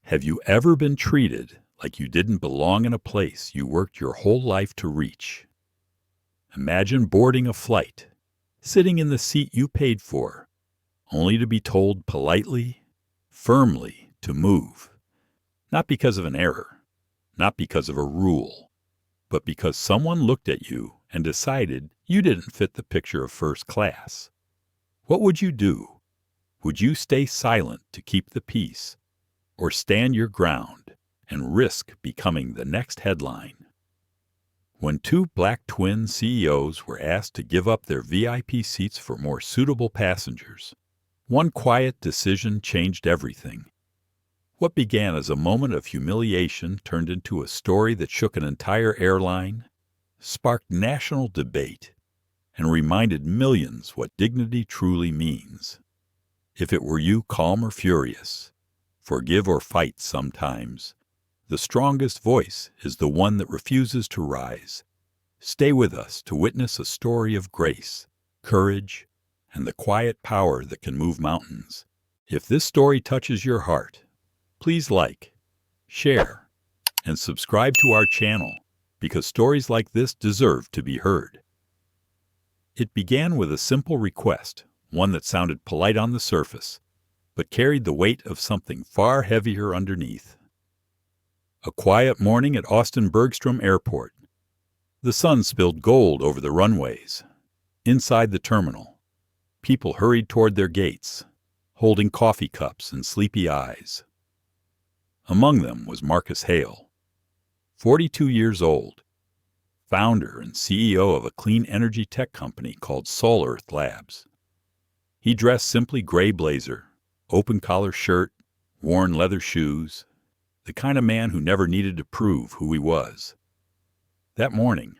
Have you ever been treated like you didn't belong in a place you worked your whole life to reach? Imagine boarding a flight, sitting in the seat you paid for, only to be told politely, firmly to move. Not because of an error, not because of a rule, but because someone looked at you and decided you didn't fit the picture of first class. What would you do? Would you stay silent to keep the peace, or stand your ground and risk becoming the next headline? When two black twin CEOs were asked to give up their VIP seats for more suitable passengers, one quiet decision changed everything. What began as a moment of humiliation turned into a story that shook an entire airline, sparked national debate, and reminded millions what dignity truly means. If it were you, calm or furious, forgive or fight sometimes, the strongest voice is the one that refuses to rise. Stay with us to witness a story of grace, courage, and the quiet power that can move mountains. If this story touches your heart, please like, share, and subscribe to our channel, because stories like this deserve to be heard. It began with a simple request, one that sounded polite on the surface, but carried the weight of something far heavier underneath. A quiet morning at Austin Bergstrom Airport. The sun spilled gold over the runways. Inside the terminal, people hurried toward their gates, holding coffee cups and sleepy eyes. Among them was Marcus Hale, 42 years old, founder and CEO of a clean energy tech company called SolEarth Labs. He dressed simply gray blazer, open collar shirt, worn leather shoes, the kind of man who never needed to prove who he was. That morning,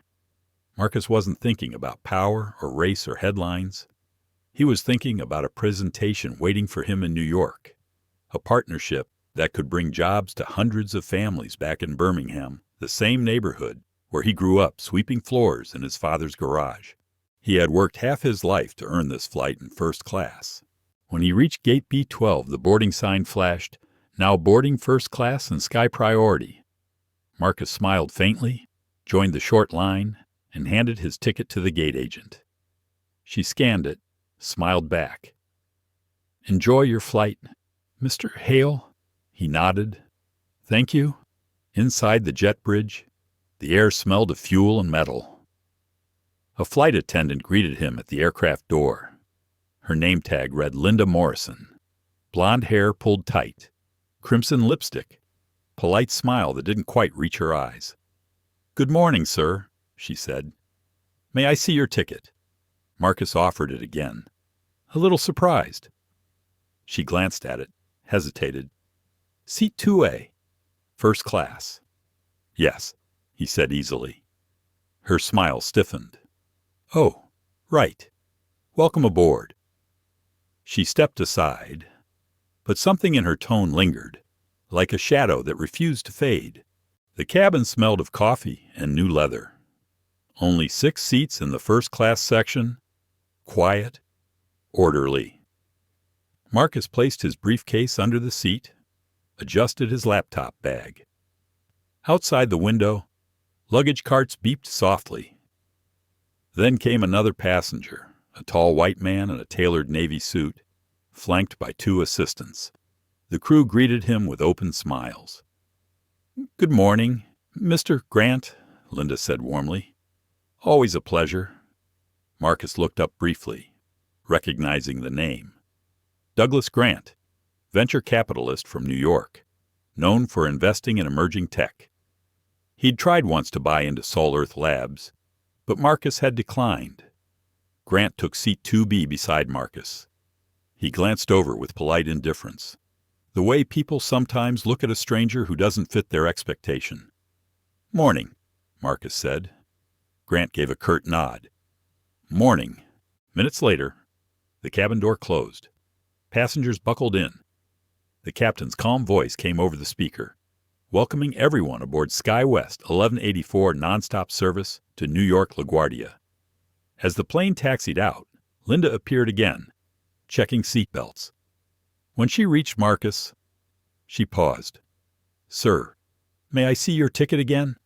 Marcus wasn't thinking about power or race or headlines. He was thinking about a presentation waiting for him in New York, a partnership that could bring jobs to hundreds of families back in Birmingham, the same neighborhood where he grew up sweeping floors in his father's garage. He had worked half his life to earn this flight in first class. When he reached gate B12, the boarding sign flashed, "Now boarding first class and sky priority." Marcus smiled faintly, joined the short line, and handed his ticket to the gate agent. She scanned it, smiled back. "Enjoy your flight, Mr. Hale?" He nodded. "Thank you." Inside the jet bridge, the air smelled of fuel and metal. A flight attendant greeted him at the aircraft door. Her name tag read Linda Morrison. Blonde hair pulled tight, crimson lipstick, polite smile that didn't quite reach her eyes. "Good morning, sir," she said. "May I see your ticket?" Marcus offered it again, a little surprised. She glanced at it, hesitated. "Seat 2A, first class." "Yes," he said easily. Her smile stiffened. "Oh, right. Welcome aboard." She stepped aside, but something in her tone lingered, like a shadow that refused to fade. The cabin smelled of coffee and new leather. Only 6 seats in the first-class section, quiet, orderly. Marcus placed his briefcase under the seat, adjusted his laptop bag. Outside the window, luggage carts beeped softly. Then came another passenger, a tall white man in a tailored navy suit, flanked by 2 assistants. The crew greeted him with open smiles. "Good morning, Mr. Grant," Linda said warmly. "Always a pleasure." Marcus looked up briefly, recognizing the name. Douglas Grant, venture capitalist from New York, known for investing in emerging tech. He'd tried once to buy into SolEarth Labs, but Marcus had declined. Grant took seat 2B beside Marcus. He glanced over with polite indifference, the way people sometimes look at a stranger who doesn't fit their expectation. "Morning," Marcus said. Grant gave a curt nod. "Morning." Minutes later, the cabin door closed. Passengers buckled in. The captain's calm voice came over the speaker, welcoming everyone aboard SkyWest 1184 nonstop service to New York LaGuardia. As the plane taxied out, Linda appeared again, checking seatbelts. When she reached Marcus, she paused. Sir, may I see your ticket again?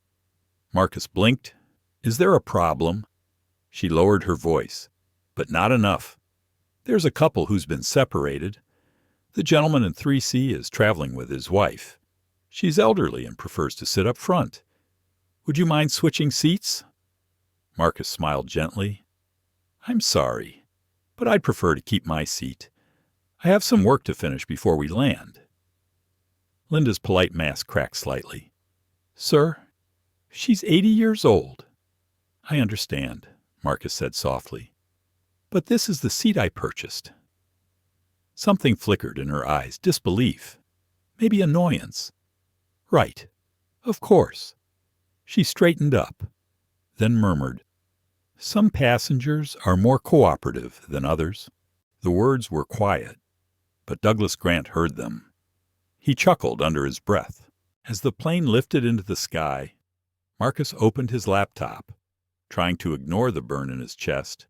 Marcus blinked. Is there a problem? She lowered her voice. But not enough. There's a couple who's been separated. The gentleman in 3C is traveling with his wife. She's elderly and prefers to sit up front. Would you mind switching seats? Marcus smiled gently. I'm sorry, but I'd prefer to keep my seat. I have some work to finish before we land. Linda's polite mask cracked slightly. Sir, she's 80 years old. I understand, Marcus said softly. But this is the seat I purchased. Something flickered in her eyes, disbelief, maybe annoyance. Right, of course. She straightened up, then murmured, Some passengers are more cooperative than others. The words were quiet, but Douglas Grant heard them. He chuckled under his breath. As the plane lifted into the sky, Marcus opened his laptop, trying to ignore the burn in his chest.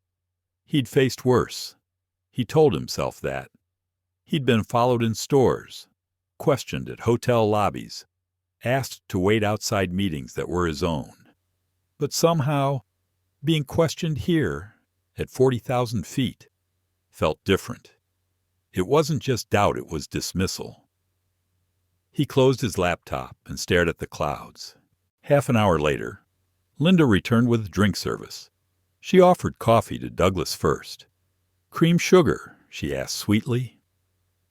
He'd faced worse. He told himself that. He'd been followed in stores, questioned at hotel lobbies, asked to wait outside meetings that were his own. But somehow, being questioned here, at 40,000 feet, felt different. It wasn't just doubt, it was dismissal. He closed his laptop and stared at the clouds. Half an hour later, Linda returned with drink service. She offered coffee to Douglas first. Cream sugar, she asked sweetly.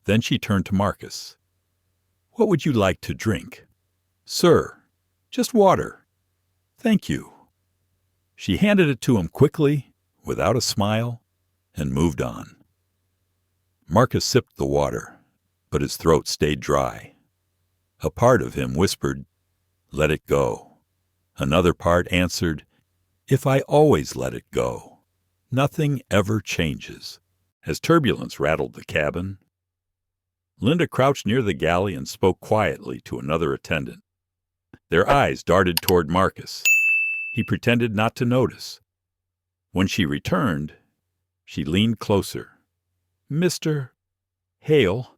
Then she turned to Marcus. What would you like to drink? Sir, just water. Thank you. She handed it to him quickly, without a smile, and moved on. Marcus sipped the water, but his throat stayed dry. A part of him whispered, Let it go. Another part answered, If I always let it go, nothing ever changes. As turbulence rattled the cabin, Linda crouched near the galley and spoke quietly to another attendant. Their eyes darted toward Marcus. He pretended not to notice. When she returned, she leaned closer. Mr. Hale,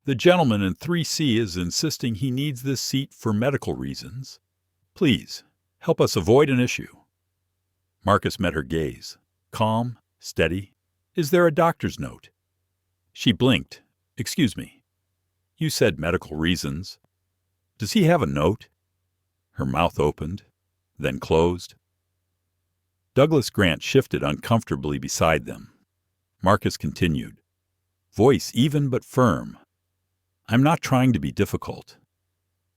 the gentleman in 3C is insisting he needs this seat for medical reasons. Please, help us avoid an issue. Marcus met her gaze, calm, steady. Is there a doctor's note? She blinked. Excuse me. You said medical reasons. Does he have a note? Her mouth opened, then closed. Douglas Grant shifted uncomfortably beside them. Marcus continued, voice even but firm. I'm not trying to be difficult.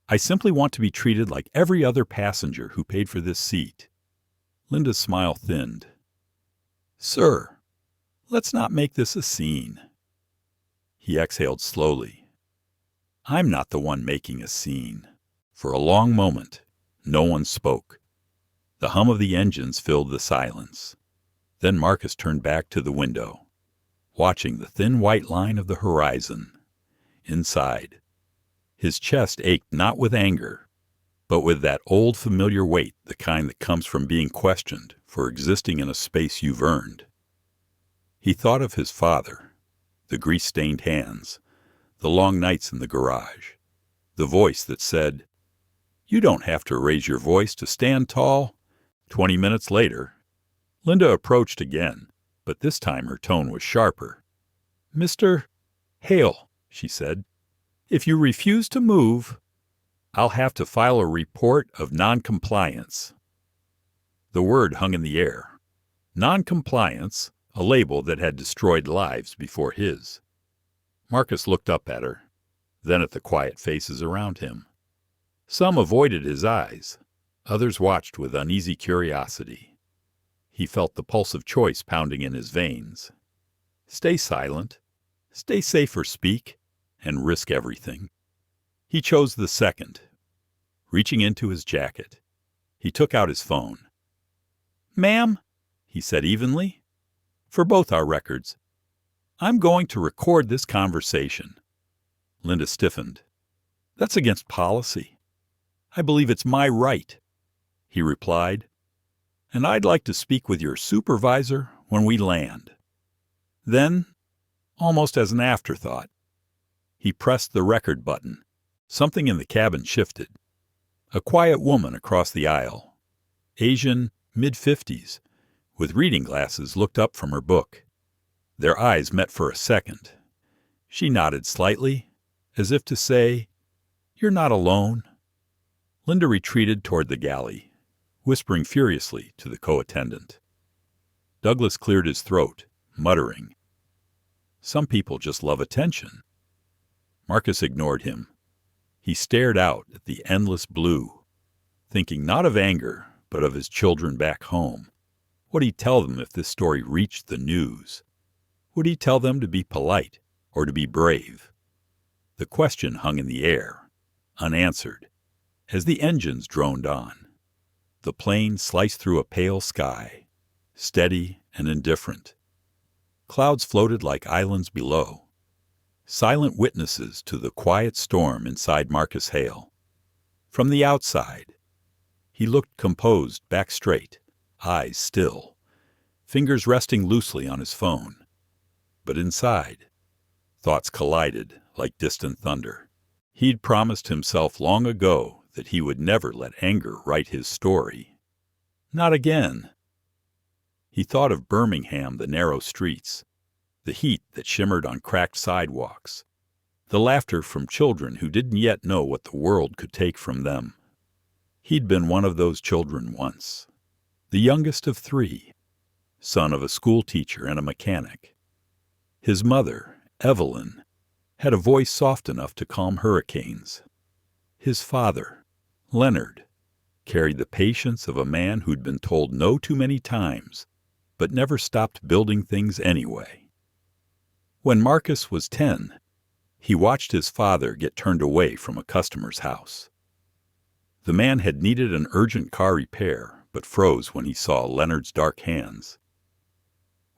I simply want to be treated like every other passenger who paid for this seat. Linda's smile thinned. Sir, let's not make this a scene. He exhaled slowly. I'm not the one making a scene. For a long moment, no one spoke. The hum of the engines filled the silence. Then Marcus turned back to the window, watching the thin white line of the horizon. Inside, his chest ached not with anger, but with that old familiar weight, the kind that comes from being questioned for existing in a space you've earned. He thought of his father, the grease-stained hands, the long nights in the garage, the voice that said, You don't have to raise your voice to stand tall. 20 minutes later, Linda approached again, but this time her tone was sharper. Mr. Hale, she said, if you refuse to move, I'll have to file a report of noncompliance. The word hung in the air. Noncompliance, a label that had destroyed lives before his. Marcus looked up at her, then at the quiet faces around him. Some avoided his eyes, others watched with uneasy curiosity. He felt the pulse of choice pounding in his veins. Stay silent, stay safe or speak, and risk everything. He chose the second. Reaching into his jacket, he took out his phone. Ma'am, he said evenly, for both our records, I'm going to record this conversation. Linda stiffened. That's against policy. I believe it's my right, he replied, and I'd like to speak with your supervisor when we land. Then, almost as an afterthought, he pressed the record button, Something in the cabin shifted. A quiet woman across the aisle, Asian, mid-50s, with reading glasses, looked up from her book. Their eyes met for a second. She nodded slightly, as if to say, "You're not alone." Linda retreated toward the galley, whispering furiously to the co-attendant. Douglas cleared his throat, muttering, "Some people just love attention." Marcus ignored him. He stared out at the endless blue, thinking not of anger, but of his children back home. Would he tell them if this story reached the news? Would he tell them to be polite or to be brave? The question hung in the air, unanswered, as the engines droned on. The plane sliced through a pale sky, steady and indifferent. Clouds floated like islands below, silent witnesses to the quiet storm inside Marcus Hale. From the outside, he looked composed, back straight, eyes still, fingers resting loosely on his phone. But inside, thoughts collided like distant thunder. He'd promised himself long ago that he would never let anger write his story. Not again. He thought of Birmingham, the narrow streets, the heat that shimmered on cracked sidewalks, the laughter from children who didn't yet know what the world could take from them. He'd been one of those children once, the youngest of 3, son of a school teacher and a mechanic. His mother, Evelyn, had a voice soft enough to calm hurricanes. His father, Leonard, carried the patience of a man who'd been told no too many times, but never stopped building things anyway. When Marcus was 10, he watched his father get turned away from a customer's house. The man had needed an urgent car repair, but froze when he saw Leonard's dark hands.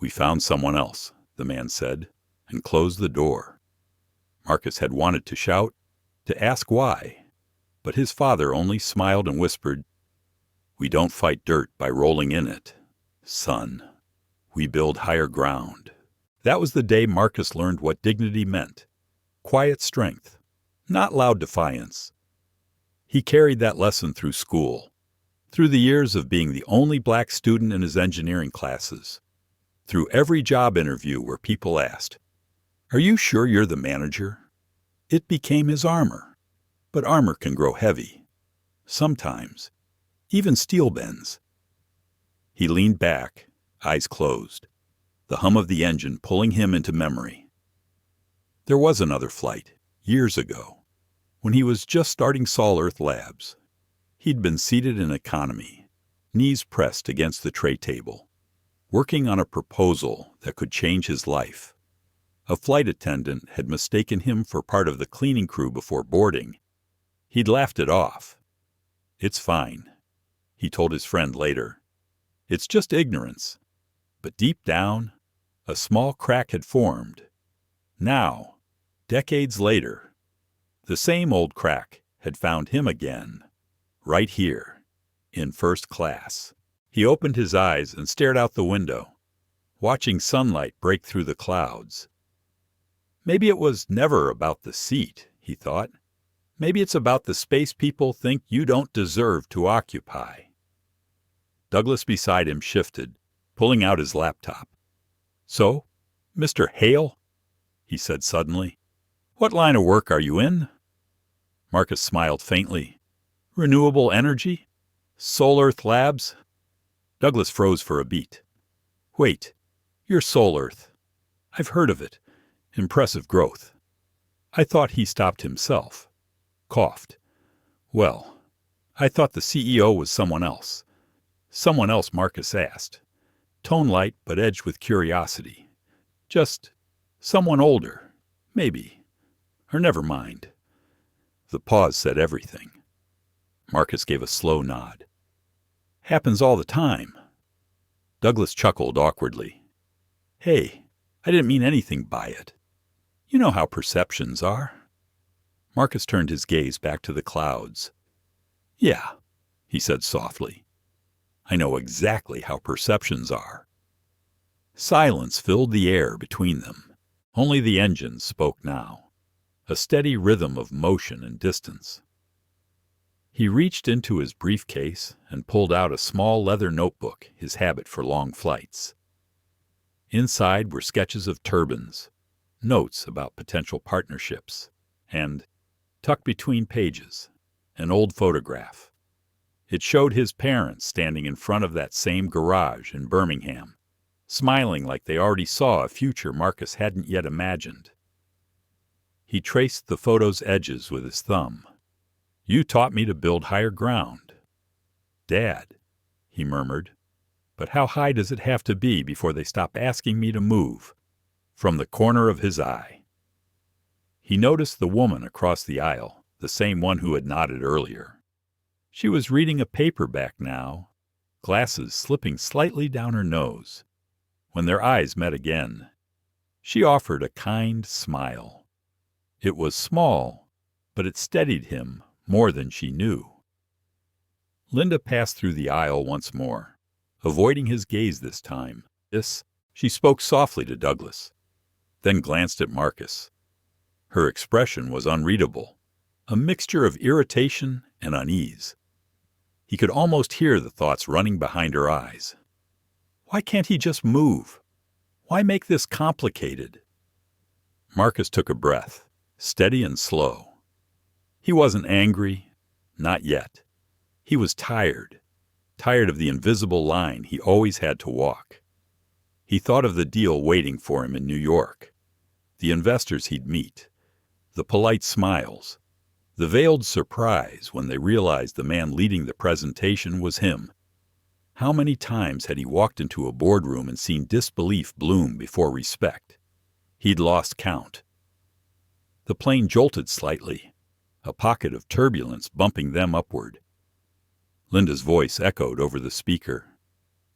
"We found someone else," the man said, and closed the door. Marcus had wanted to shout, to ask why, but his father only smiled and whispered, "We don't fight dirt by rolling in it, son. We build higher ground." That was the day Marcus learned what dignity meant. Quiet strength, not loud defiance. He carried that lesson through school, through the years of being the only black student in his engineering classes, through every job interview where people asked, "Are you sure you're the manager?" It became his armor. But armor can grow heavy. Sometimes. Even steel bends. He leaned back, eyes closed, the hum of the engine pulling him into memory. There was another flight, years ago, when he was just starting Sol Earth Labs. He'd been seated in economy, knees pressed against the tray table, working on a proposal that could change his life. A flight attendant had mistaken him for part of the cleaning crew before boarding. He'd laughed it off. "It's fine," he told his friend later. "It's just ignorance." But deep down, a small crack had formed. Now, decades later, the same old crack had found him again, right here, in first class. He opened his eyes and stared out the window, watching sunlight break through the clouds. Maybe it was never about the seat, he thought. Maybe it's about the space people think you don't deserve to occupy. Douglas beside him shifted, pulling out his laptop. "So, Mr. Hale," he said suddenly, "what line of work are you in?" Marcus smiled faintly. "Renewable energy? Sol Earth Labs?" Douglas froze for a beat. "Wait, you're Sol Earth. I've heard of it. Impressive growth." I thought he stopped himself, coughed. "Well, I thought the CEO was someone else." "Someone else?" Marcus asked, tone light but edged with curiosity. "Just someone older, maybe. Or never mind." The pause said everything. Marcus gave a slow nod. "Happens all the time." Douglas chuckled awkwardly. "Hey, I didn't mean anything by it. You know how perceptions are." Marcus turned his gaze back to the clouds. "Yeah," he said softly. "I know exactly how perceptions are." Silence filled the air between them. Only the engines spoke now. a steady rhythm of motion and distance. He reached into his briefcase and pulled out a small leather notebook, his habit for long flights. Inside were sketches of turbines, notes about potential partnerships, and, tucked between pages, an old photograph. It showed his parents standing in front of that same garage in Birmingham, smiling like they already saw a future Marcus hadn't yet imagined. He traced the photo's edges with his thumb. "You taught me to build higher ground." "Dad," he murmured, "but how high does it have to be before they stop asking me to move?" From the corner of his eye, he noticed the woman across the aisle, the same one who had nodded earlier. She was reading a paperback now, glasses slipping slightly down her nose. When their eyes met again, she offered a kind smile. It was small, but it steadied him more than she knew. Linda passed through the aisle once more, avoiding his gaze this time. She spoke softly to Douglas, then glanced at Marcus. Her expression was unreadable, a mixture of irritation and unease. He could almost hear the thoughts running behind her eyes. Why can't he just move? Why make this complicated? Marcus took a breath, steady and slow. He wasn't angry, not yet. He was tired of the invisible line he always had to walk. He thought of the deal waiting for him in New York, the investors he'd meet, the polite smiles, the veiled surprise when they realized the man leading the presentation was him. How many times had he walked into a boardroom and seen disbelief bloom before respect? He'd lost count. The plane jolted slightly, a pocket of turbulence bumping them upward. Linda's voice echoed over the speaker.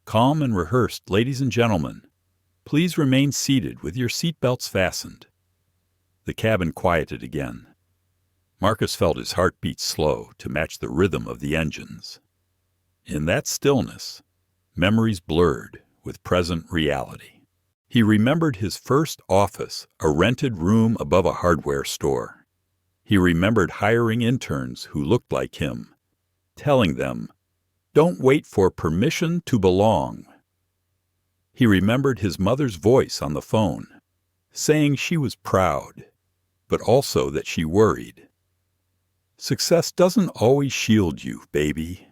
"Calm and rehearsed, ladies and gentlemen. Please remain seated with your seatbelts fastened." The cabin quieted again. Marcus felt his heart beat slow to match the rhythm of the engines. In that stillness, memories blurred with present reality. He remembered his first office, a rented room above a hardware store. He remembered hiring interns who looked like him, telling them, "Don't wait for permission to belong." He remembered his mother's voice on the phone, saying she was proud, but also that she worried. Success doesn't always shield you, baby.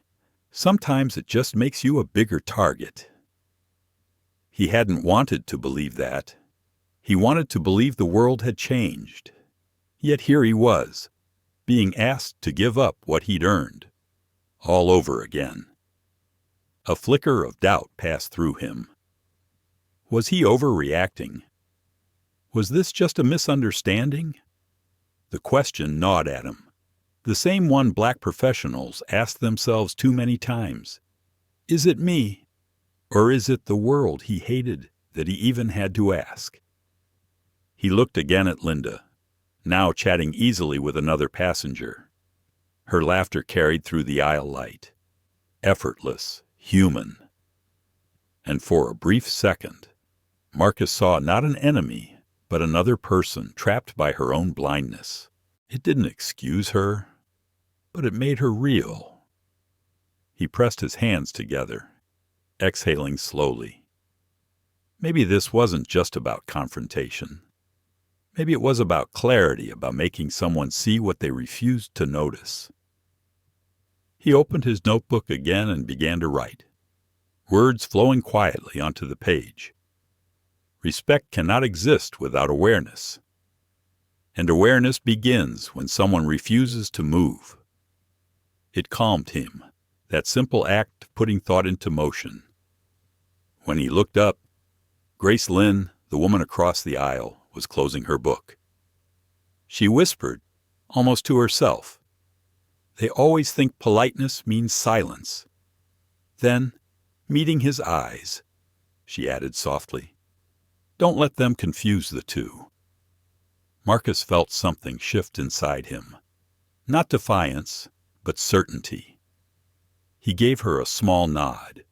Sometimes it just makes you a bigger target. He hadn't wanted to believe that. He wanted to believe the world had changed. Yet here he was, being asked to give up what he'd earned, all over again. A flicker of doubt passed through him. Was he overreacting? Was this just a misunderstanding? The question gnawed at him, the same one black professionals asked themselves too many times. Is it me, or is it the world he hated that he even had to ask? He looked again at Linda, now chatting easily with another passenger. Her laughter carried through the aisle light, effortless, human. And for a brief second, Marcus saw not an enemy, but another person trapped by her own blindness. It didn't excuse her, but it made her real. He pressed his hands together, exhaling slowly. Maybe this wasn't just about confrontation. Maybe it was about clarity, about making someone see what they refused to notice. He opened his notebook again and began to write, words flowing quietly onto the page. Respect cannot exist without awareness. And awareness begins when someone refuses to move. It calmed him, that simple act of putting thought into motion. When he looked up, Grace Lynn, the woman across the aisle, was closing her book. She whispered, almost to herself, "They always think politeness means silence." Then, meeting his eyes, she added softly, "Don't let them confuse the two." Marcus felt something shift inside him. Not defiance, but certainty. He gave her a small nod,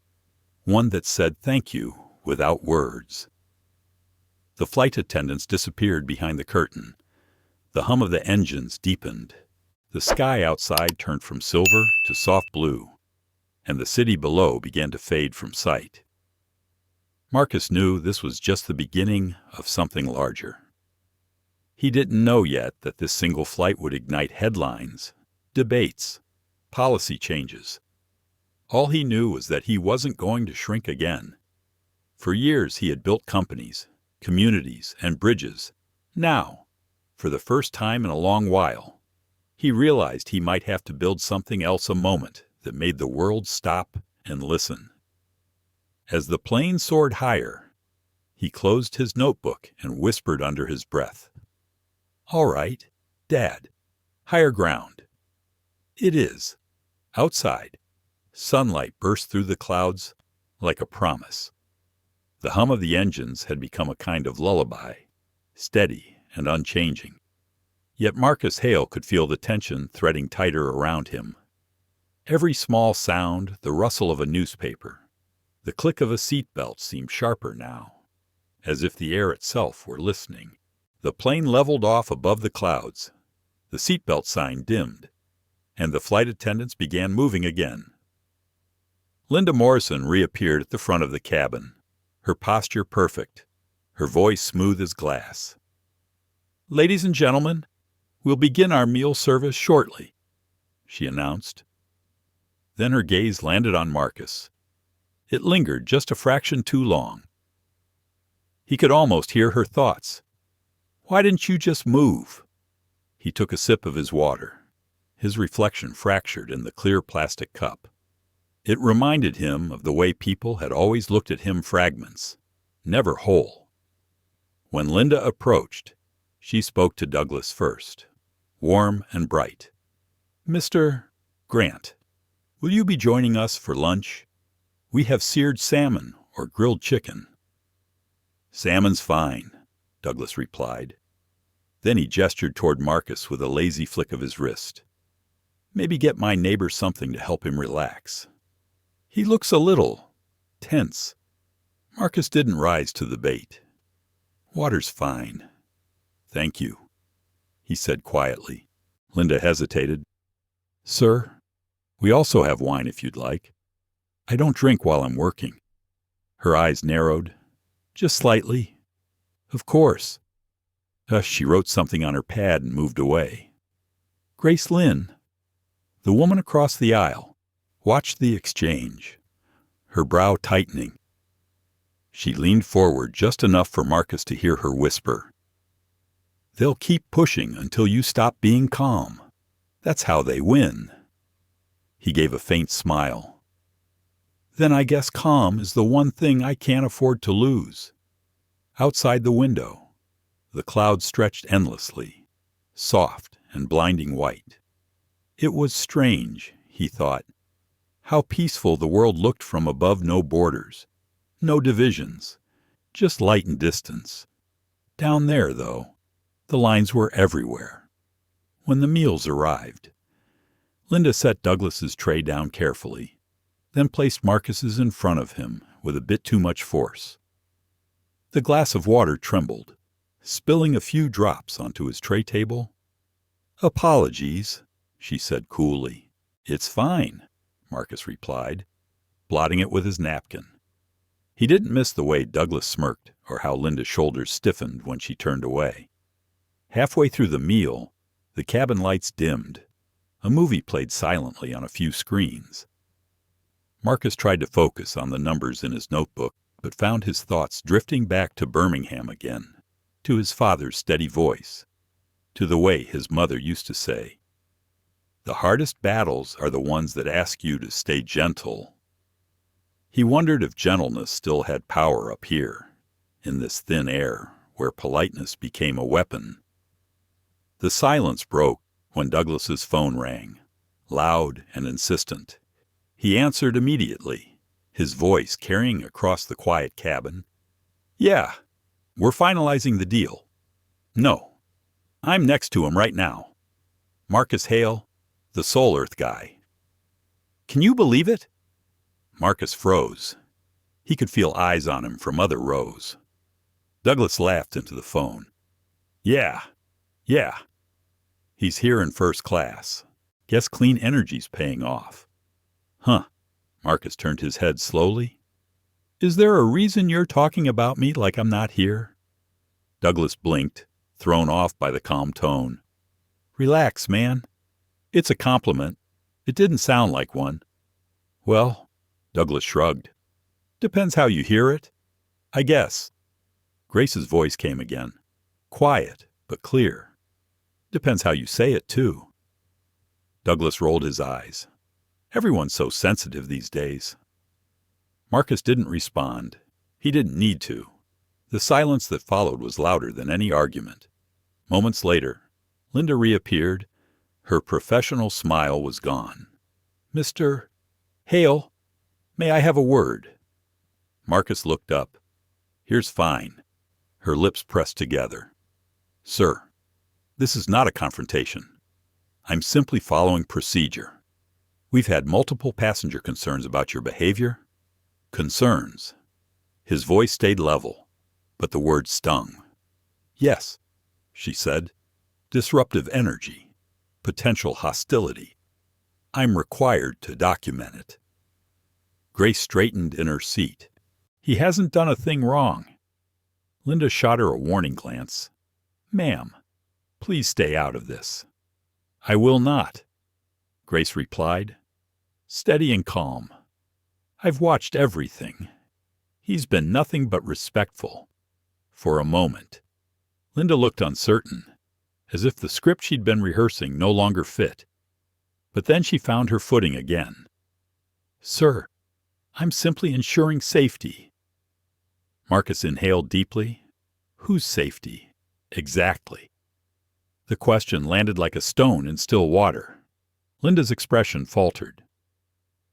one that said thank you without words. The flight attendants disappeared behind the curtain. The hum of the engines deepened. The sky outside turned from silver to soft blue, and the city below began to fade from sight. Marcus knew this was just the beginning of something larger. He didn't know yet that this single flight would ignite headlines, debates, policy changes. All he knew was that he wasn't going to shrink again. For years he had built companies, communities, and bridges. Now, for the first time in a long while, he realized he might have to build something else, a moment that made the world stop and listen. As the plane soared higher, he closed his notebook and whispered under his breath, "All right, Dad, higher ground." It is. Outside, sunlight burst through the clouds like a promise. The hum of the engines had become a kind of lullaby, steady and unchanging. Yet Marcus Hale could feel the tension threading tighter around him. Every small sound, the rustle of a newspaper, the click of a seatbelt seemed sharper now, as if the air itself were listening. The plane leveled off above the clouds. The seatbelt sign dimmed, and the flight attendants began moving again. Linda Morrison reappeared at the front of the cabin, her posture perfect, her voice smooth as glass. "Ladies and gentlemen, we'll begin our meal service shortly," she announced. Then her gaze landed on Marcus. It lingered just a fraction too long. He could almost hear her thoughts. "Why didn't you just move?" He took a sip of his water, his reflection fractured in the clear plastic cup. It reminded him of the way people had always looked at him, fragments, never whole. When Linda approached, she spoke to Douglas first, warm and bright. "Mr. Grant, will you be joining us for lunch? We have seared salmon or grilled chicken." "Salmon's fine," Douglas replied. Then he gestured toward Marcus with a lazy flick of his wrist. "Maybe get my neighbor something to help him relax. He looks a little tense." Marcus didn't rise to the bait. "Water's fine. Thank you," he said quietly. Linda hesitated. "Sir, we also have wine if you'd like. I don't drink while I'm working." Her eyes narrowed, just slightly. "Of course." She wrote something on her pad and moved away. Grace Lynn, the woman across the aisle, watched the exchange, her brow tightening. She leaned forward just enough for Marcus to hear her whisper, "They'll keep pushing until you stop being calm. That's how they win." He gave a faint smile. "Then I guess calm is the one thing I can't afford to lose." Outside the window, the clouds stretched endlessly, soft and blinding white. It was strange, he thought, how peaceful the world looked from above. No borders, no divisions, just light and distance. Down there, though, the lines were everywhere. When the meals arrived, Linda set Douglas's tray down carefully, then placed Marcus's in front of him with a bit too much force. The glass of water trembled, spilling a few drops onto his tray table. "Apologies," she said coolly. "It's fine," Marcus replied, blotting it with his napkin. He didn't miss the way Douglas smirked or how Linda's shoulders stiffened when she turned away. Halfway through the meal, the cabin lights dimmed. A movie played silently on a few screens. Marcus tried to focus on the numbers in his notebook, but found his thoughts drifting back to Birmingham again, to his father's steady voice, to the way his mother used to say, "The hardest battles are the ones that ask you to stay gentle." He wondered if gentleness still had power up here, in this thin air where politeness became a weapon. The silence broke when Douglas's phone rang, loud and insistent. He answered immediately, his voice carrying across the quiet cabin. "Yeah, we're finalizing the deal." "No, I'm next to him right now. Marcus Hale, the Soul Earth guy." "Can you believe it?" Marcus froze. He could feel eyes on him from other rows. Douglas laughed into the phone. Yeah. He's here in first class. Guess clean energy's paying off. Huh. Marcus turned his head slowly. Is there a reason you're talking about me like I'm not here? Douglas blinked, thrown off by the calm tone. Relax, man. It's a compliment. It didn't sound like one. Well, Douglas shrugged. Depends how you hear it. I guess. Grace's voice came again. Quiet, but clear. Depends how you say it, too. Douglas rolled his eyes. Everyone's so sensitive these days. Marcus didn't respond. He didn't need to. The silence that followed was louder than any argument. Moments later, Linda reappeared. Her professional smile was gone. Mr. Hale, may I have a word? Marcus looked up. Here's fine. Her lips pressed together. Sir, this is not a confrontation. I'm simply following procedure. We've had multiple passenger concerns about your behavior. Concerns. His voice stayed level, but the word stung. Yes, she said. Disruptive energy. Potential hostility. I'm required to document it. Grace straightened in her seat. He hasn't done a thing wrong. Linda shot her a warning glance. Ma'am, please stay out of this. I will not, Grace replied, steady and calm. I've watched everything. He's been nothing but respectful. For a moment. Linda looked uncertain, as if the script she'd been rehearsing no longer fit. But then she found her footing again. Sir, I'm simply ensuring safety. Marcus inhaled deeply. Whose safety? Exactly. The question landed like a stone in still water. Linda's expression faltered.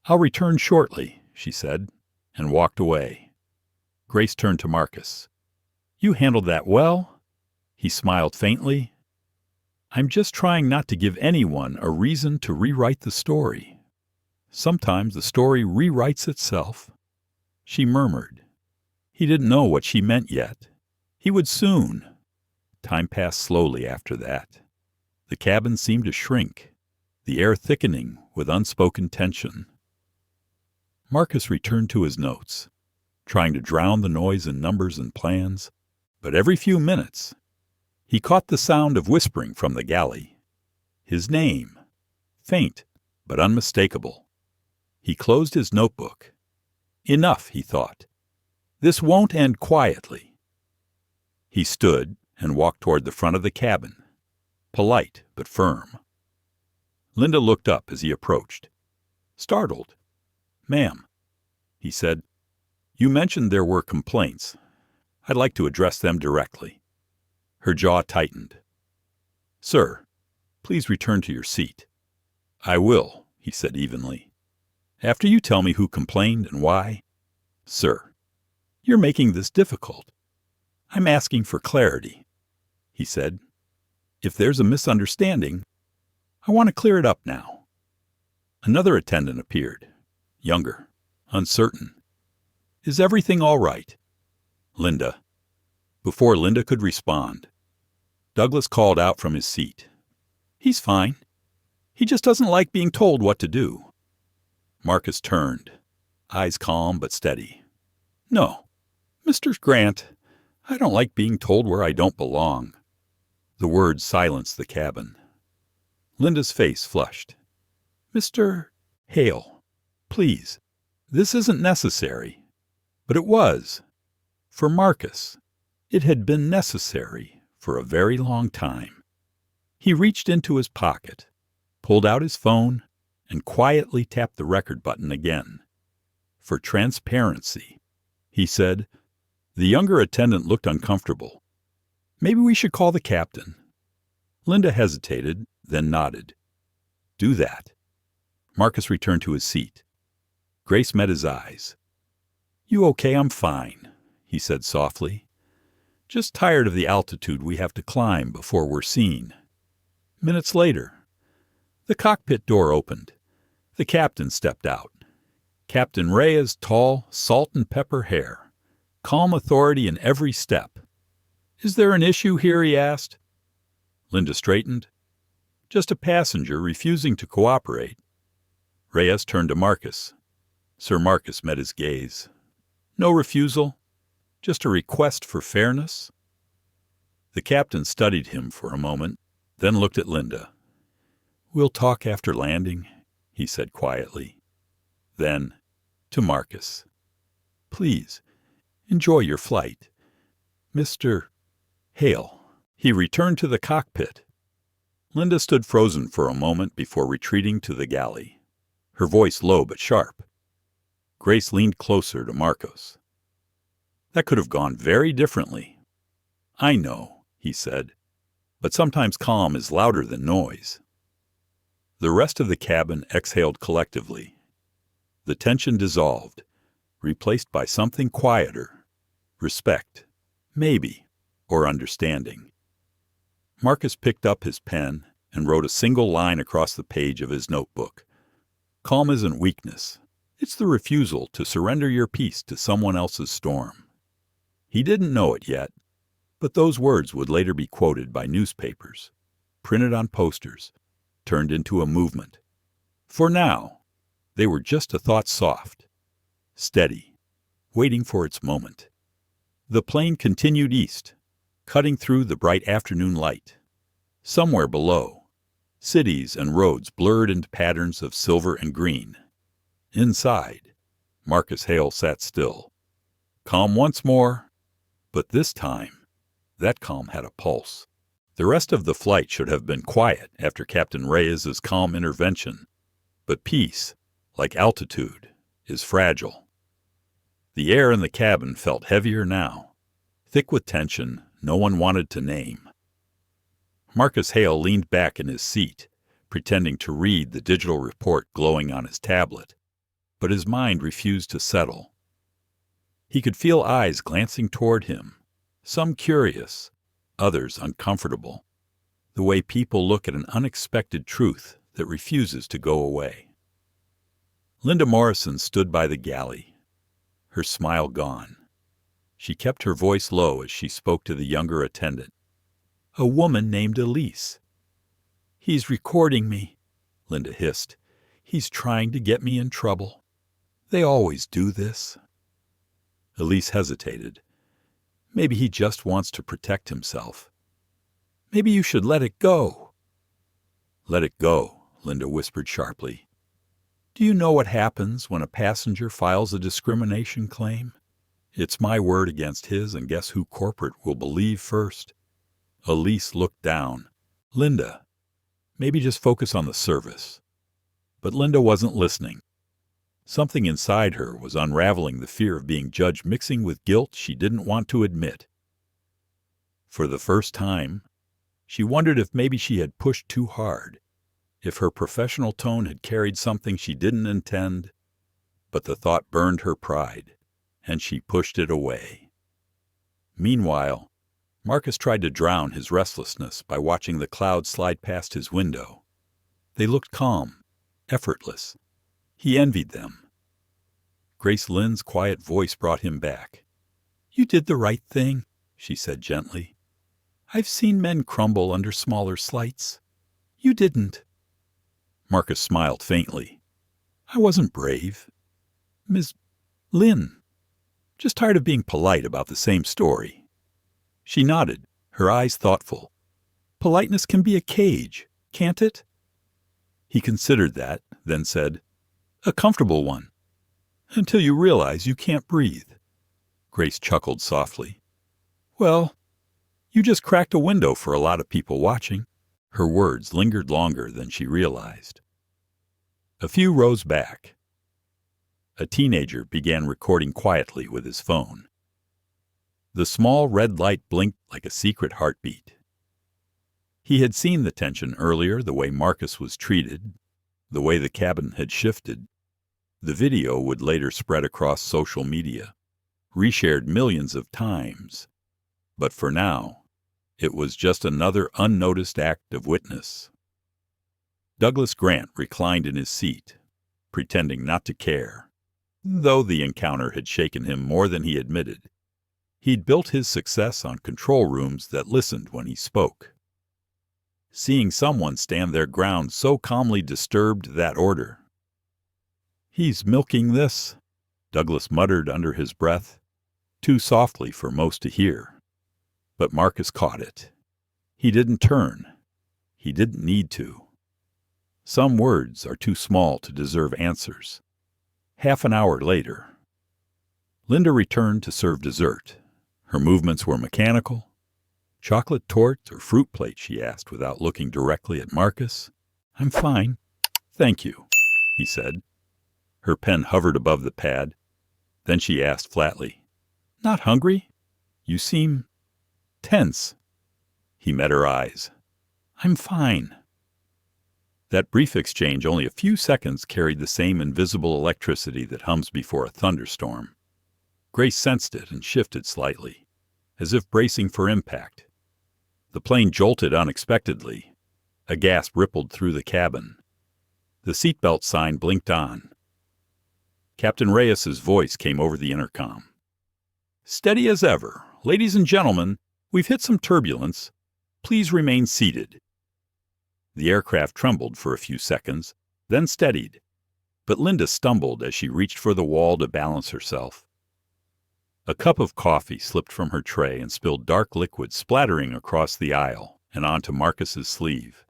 I'll return shortly, she said, and walked away. Grace turned to Marcus. You handled that well? He smiled faintly. I'm just trying not to give anyone a reason to rewrite the story. Sometimes the story rewrites itself. She murmured. He didn't know what she meant yet. He would soon. Time passed slowly after that. The cabin seemed to shrink, the air thickening with unspoken tension. Marcus returned to his notes, trying to drown the noise in numbers and plans, but every few minutes, he caught the sound of whispering from the galley. His name, faint but unmistakable. He closed his notebook. Enough, he thought. This won't end quietly. He stood and walked toward the front of the cabin, polite but firm. Linda looked up as he approached, startled. Ma'am, he said, you mentioned there were complaints. I'd like to address them directly. Her jaw tightened. Sir, please return to your seat. I will, he said evenly. After you tell me who complained and why. Sir, you're making this difficult. I'm asking for clarity, he said. If there's a misunderstanding, I want to clear it up now. Another attendant appeared, younger, uncertain. Is everything all right? Linda. Before Linda could respond, Douglas called out from his seat. He's fine. He just doesn't like being told what to do. Marcus turned, eyes calm but steady. No, Mr. Grant, I don't like being told where I don't belong. The words silenced the cabin. Linda's face flushed. Mr. Hale, please, this isn't necessary. But it was. For Marcus, it had been necessary for a very long time. He reached into his pocket, pulled out his phone, and quietly tapped the record button again. For transparency, he said. The younger attendant looked uncomfortable. Maybe we should call the captain. Linda hesitated, then nodded. Do that. Marcus returned to his seat. Grace met his eyes. You okay? I'm fine, he said softly. Just tired of the altitude we have to climb before we're seen. Minutes later, the cockpit door opened. The captain stepped out. Captain Reyes' tall, salt and pepper hair. Calm authority in every step. Is there an issue here? He asked. Linda straightened. Just a passenger refusing to cooperate. Reyes turned to Marcus. Sir Marcus met his gaze. No refusal? Just a request for fairness? The captain studied him for a moment, then looked at Linda. "We'll talk after landing," he said quietly. Then, to Marcus, "Please, enjoy your flight. Mr. Hale." He returned to the cockpit. Linda stood frozen for a moment before retreating to the galley, her voice low but sharp. Grace leaned closer to Marcos. "That could have gone very differently." "I know," he said, "but sometimes calm is louder than noise." The rest of the cabin exhaled collectively. The tension dissolved, replaced by something quieter. Respect, maybe, or understanding. Marcus picked up his pen and wrote a single line across the page of his notebook. "Calm isn't weakness. It's the refusal to surrender your peace to someone else's storm." He didn't know it yet, but those words would later be quoted by newspapers, printed on posters, turned into a movement. For now, they were just a thought soft, steady, waiting for its moment. The plane continued east, cutting through the bright afternoon light. Somewhere below, cities and roads blurred into patterns of silver and green. Inside, Marcus Hale sat still. Calm once more, but this time, that calm had a pulse. The rest of the flight should have been quiet after Captain Reyes's calm intervention, but peace, like altitude, is fragile. The air in the cabin felt heavier now, thick with tension no one wanted to name. Marcus Hale leaned back in his seat, pretending to read the digital report glowing on his tablet, but his mind refused to settle. He could feel eyes glancing toward him, some curious, others uncomfortable, the way people look at an unexpected truth that refuses to go away. Linda Morrison stood by the galley, her smile gone. She kept her voice low as she spoke to the younger attendant. "A woman named Elise." "He's recording me," Linda hissed. "He's trying to get me in trouble. They always do this." Elise hesitated. "Maybe he just wants to protect himself." "Maybe you should let it go." "Let it go," Linda whispered sharply. "Do you know what happens when a passenger files a discrimination claim? It's my word against his, and guess who corporate will believe first?" Elise looked down. "Linda, maybe just focus on the service." But Linda wasn't listening. Something inside her was unraveling the fear of being judged mixing with guilt she didn't want to admit. For the first time, she wondered if maybe she had pushed too hard, if her professional tone had carried something she didn't intend, but the thought burned her pride, and she pushed it away. Meanwhile, Marcus tried to drown his restlessness by watching the clouds slide past his window. They looked calm, effortless. He envied them. Grace Lynn's quiet voice brought him back. "You did the right thing," she said gently. "I've seen men crumble under smaller slights. You didn't." Marcus smiled faintly. "I wasn't brave. Ms. Lynn. Just tired of being polite about the same story." She nodded, her eyes thoughtful. "Politeness can be a cage, can't it?" He considered that, then said, "A comfortable one. Until you realize you can't breathe." Grace chuckled softly. "Well, you just cracked a window for a lot of people watching." Her words lingered longer than she realized. A few rows back, a teenager began recording quietly with his phone. The small red light blinked like a secret heartbeat. He had seen the tension earlier, the way Marcus was treated, the way the cabin had shifted. The video would later spread across social media, reshared millions of times. But for now, it was just another unnoticed act of witness. Douglas Grant reclined in his seat, pretending not to care, though the encounter had shaken him more than he admitted. He'd built his success on control rooms that listened when he spoke. seeing someone stand their ground so calmly disturbed that order. "He's milking this," Douglas muttered under his breath, too softly for most to hear. But Marcus caught it. He didn't turn. He didn't need to. Some words are too small to deserve answers. Half an hour later, Linda returned to serve dessert. Her movements were mechanical. "Chocolate torte or fruit plate?" she asked without looking directly at Marcus. "I'm fine, thank you," he said. Her pen hovered above the pad. Then she asked flatly, "Not hungry? You seem tense." He met her eyes. "I'm fine." That brief exchange, only a few seconds, carried the same invisible electricity that hums before a thunderstorm. Grace sensed it and shifted slightly, as if bracing for impact. The plane jolted unexpectedly. A gasp rippled through the cabin. The seatbelt sign blinked on. Captain Reyes's voice came over the intercom. "Steady as ever. Ladies and gentlemen, we've hit some turbulence. Please remain seated." The aircraft trembled for a few seconds, then steadied. But Linda stumbled as she reached for the wall to balance herself. A cup of coffee slipped from her tray and spilled dark liquid splattering across the aisle and onto Marcus's sleeve.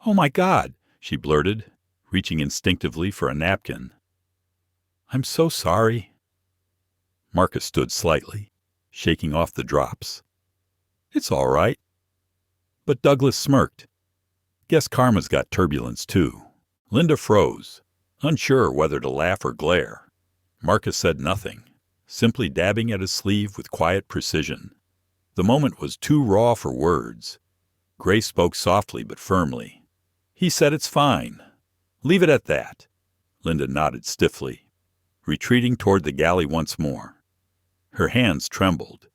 "Oh my God," she blurted, reaching instinctively for a napkin. "I'm so sorry." Marcus stood slightly, shaking off the drops. "It's all right." But Douglas smirked. "Guess karma's got turbulence, too." Linda froze, unsure whether to laugh or glare. Marcus said nothing, simply dabbing at his sleeve with quiet precision. The moment was too raw for words. Grace spoke softly but firmly. "He said it's fine. Leave it at that." Linda nodded stiffly, retreating toward the galley once more. Her hands trembled.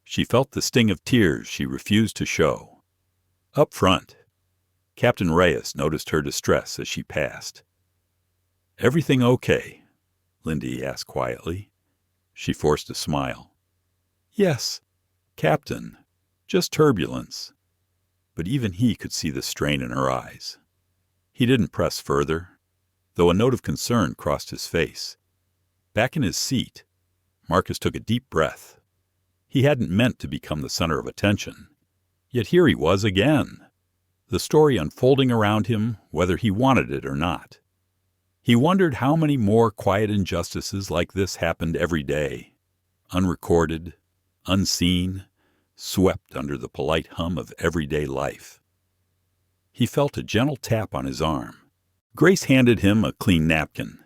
She felt the sting of tears she refused to show. Up front, Captain Reyes noticed her distress as she passed. "Everything okay?" Lindy asked quietly. She forced a smile. "Yes, Captain, just turbulence." But even he could see the strain in her eyes. He didn't press further, though a note of concern crossed his face. Back in his seat, Marcus took a deep breath. He hadn't meant to become the center of attention. Yet here he was again, the story unfolding around him whether he wanted it or not. He wondered how many more quiet injustices like this happened every day, unrecorded, unseen, swept under the polite hum of everyday life. He felt a gentle tap on his arm. Grace handed him a clean napkin.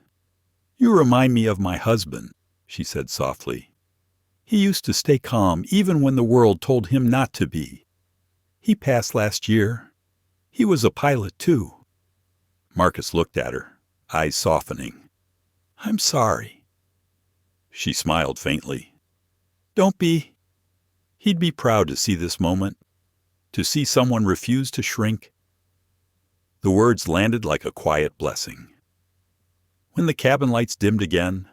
"You remind me of my husband," she said softly. "He used to stay calm even when the world told him not to be. He passed last year. He was a pilot, too." Marcus looked at her, eyes softening. "I'm sorry." She smiled faintly. "Don't be." He'd be proud to see this moment, to see someone refuse to shrink. The words landed like a quiet blessing. When the cabin lights dimmed again,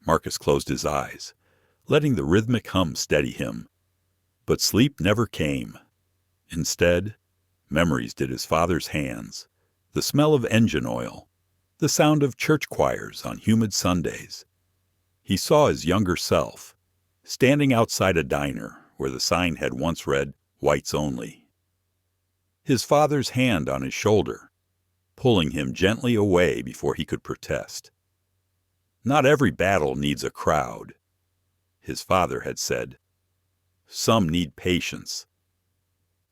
Marcus closed his eyes, letting the rhythmic hum steady him. But sleep never came. Instead, memories did his father's hands, the smell of engine oil, the sound of church choirs on humid Sundays. He saw his younger self, standing outside a diner where the sign had once read, "Whites Only." His father's hand on his shoulder, pulling him gently away before he could protest. Not every battle needs a crowd, his father had said. Some need patience.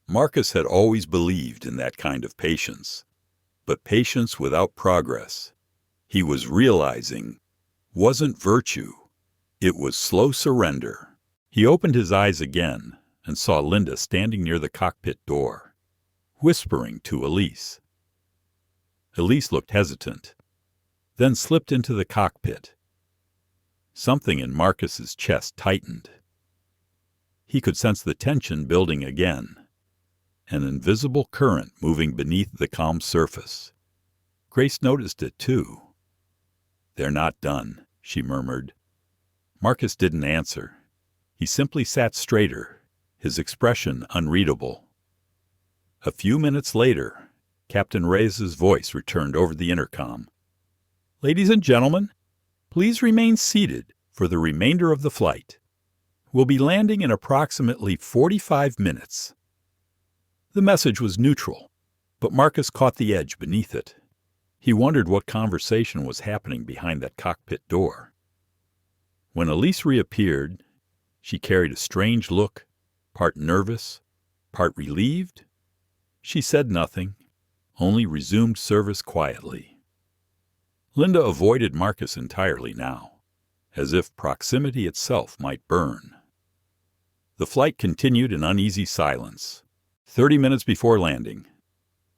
Marcus had always believed in that kind of patience, but patience without progress, he was realizing, wasn't virtue. It was slow surrender. He opened his eyes again and saw Linda standing near the cockpit door, whispering to Elise. Elise looked hesitant, then slipped into the cockpit. Something in Marcus's chest tightened. He could sense the tension building again, an invisible current moving beneath the calm surface. Grace noticed it too. "They're not done," she murmured. Marcus didn't answer. He simply sat straighter, his expression unreadable. A few minutes later, Captain Reyes's voice returned over the intercom. "Ladies and gentlemen, please remain seated for the remainder of the flight. We'll be landing in approximately 45 minutes. The message was neutral, but Marcus caught the edge beneath it. He wondered what conversation was happening behind that cockpit door. When Elise reappeared, she carried a strange look, part nervous, part relieved. She said nothing, only resumed service quietly. Linda avoided Marcus entirely now, as if proximity itself might burn. The flight continued in uneasy silence. 30 minutes before landing,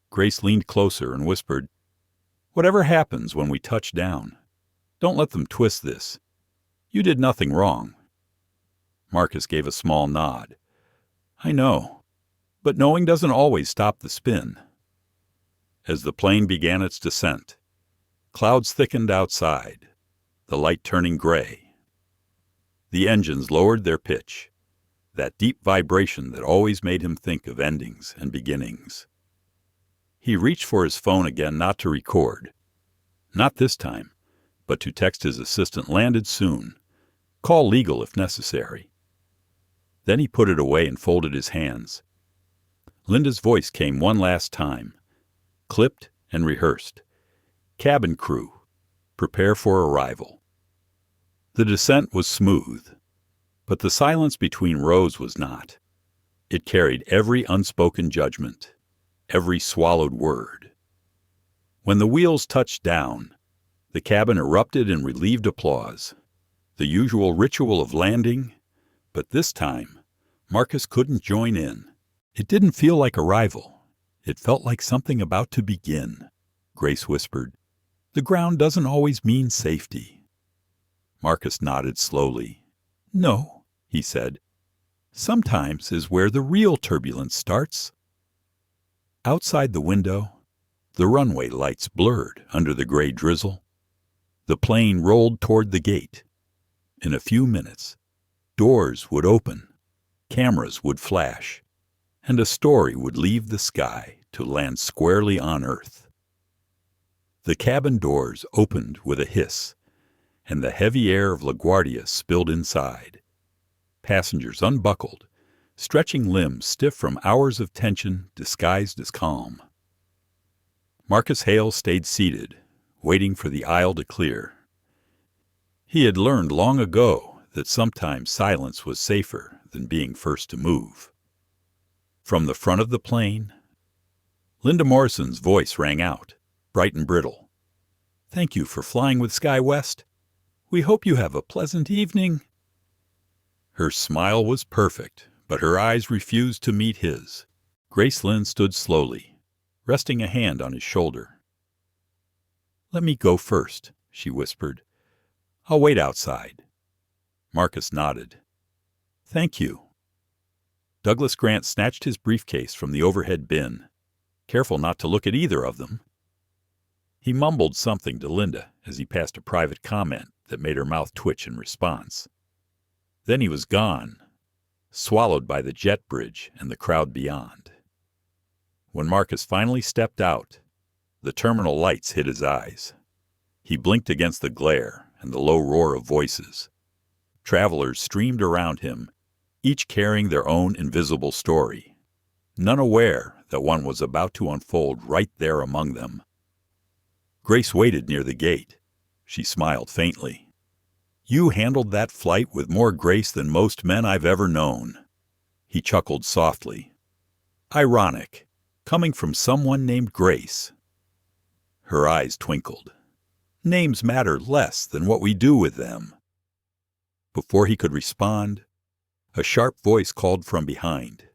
Grace leaned closer and whispered, "Whatever happens when we touch down, don't let them twist this. You did nothing wrong." Marcus gave a small nod. "I know, but knowing doesn't always stop the spin." As the plane began its descent, clouds thickened outside, the light turning gray. The engines lowered their pitch, that deep vibration that always made him think of endings and beginnings. He reached for his phone again, not to record. Not this time, but to text his assistant, "Landed soon. Call legal if necessary." Then he put it away and folded his hands. Linda's voice came one last time, clipped and rehearsed. "Cabin crew, prepare for arrival." The descent was smooth, but the silence between rows was not. It carried every unspoken judgment, every swallowed word. When the wheels touched down, the cabin erupted in relieved applause, the usual ritual of landing, but this time, Marcus couldn't join in. It didn't feel like arrival. It felt like something about to begin. Grace whispered, "The ground doesn't always mean safety." Marcus nodded slowly. "No," he said. "Sometimes is where the real turbulence starts." Outside the window, the runway lights blurred under the gray drizzle. The plane rolled toward the gate. In a few minutes, doors would open, cameras would flash, and a story would leave the sky to land squarely on Earth. The cabin doors opened with a hiss, and the heavy air of LaGuardia spilled inside. Passengers unbuckled, stretching limbs stiff from hours of tension disguised as calm. Marcus Hale stayed seated, waiting for the aisle to clear. He had learned long ago that sometimes silence was safer than being first to move. From the front of the plane, Linda Morrison's voice rang out, bright and brittle. "Thank you for flying with SkyWest. We hope you have a pleasant evening." Her smile was perfect, but her eyes refused to meet his. Grace Lynn stood slowly, resting a hand on his shoulder. "Let me go first," she whispered. "I'll wait outside." Marcus nodded. "Thank you." Douglas Grant snatched his briefcase from the overhead bin, careful not to look at either of them. He mumbled something to Linda as he passed a private comment that made her mouth twitch in response. Then he was gone, swallowed by the jet bridge and the crowd beyond. When Marcus finally stepped out, the terminal lights hit his eyes. He blinked against the glare and the low roar of voices. Travelers streamed around him, each carrying their own invisible story, none aware that one was about to unfold right there among them. Grace waited near the gate. She smiled faintly. "You handled that flight with more grace than most men I've ever known." He chuckled softly. "Ironic, coming from someone named Grace." Her eyes twinkled. "Names matter less than what we do with them." Before he could respond, a sharp voice called from behind,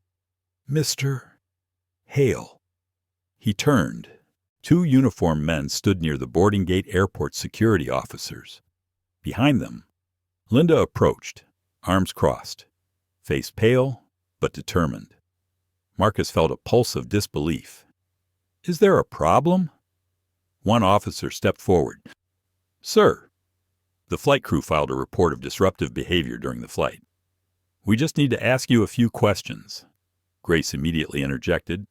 "Mr. Hale." He turned. Two uniformed men stood near the boarding gate airport security officers. Behind them, Linda approached, arms crossed, face pale but determined. Marcus felt a pulse of disbelief. "Is there a problem?" One officer stepped forward. "Sir." The flight crew filed a report of disruptive behavior during the flight. "We just need to ask you a few questions." Grace immediately interjected.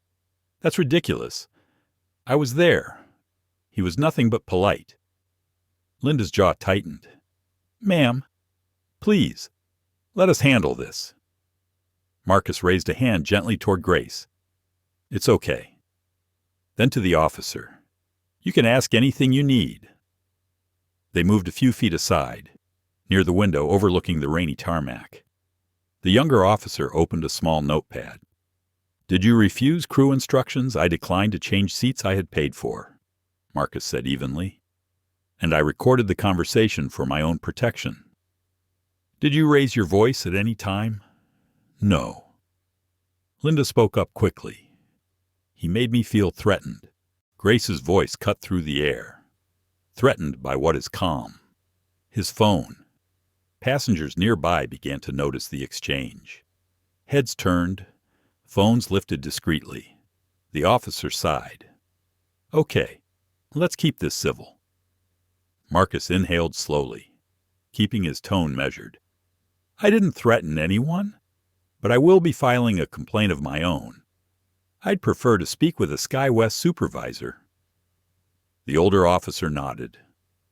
That's ridiculous. I was there. He was nothing but polite. Linda's jaw tightened. Ma'am, please, let us handle this. Marcus raised a hand gently toward Grace. It's okay. Then to the officer. You can ask anything you need. They moved a few feet aside, near the window overlooking the rainy tarmac. The younger officer opened a small notepad. Did you refuse crew instructions? I declined to change seats I had paid for, Marcus said evenly. And I recorded the conversation for my own protection. Did you raise your voice at any time? No. Linda spoke up quickly. He made me feel threatened. Grace's voice cut through the air. Threatened by what is calm. His phone. Passengers nearby began to notice the exchange. Heads turned. Phones lifted discreetly. The officer sighed. Okay, let's keep this civil. Marcus inhaled slowly, keeping his tone measured. I didn't threaten anyone, but I will be filing a complaint of my own. I'd prefer to speak with a SkyWest supervisor. The older officer nodded.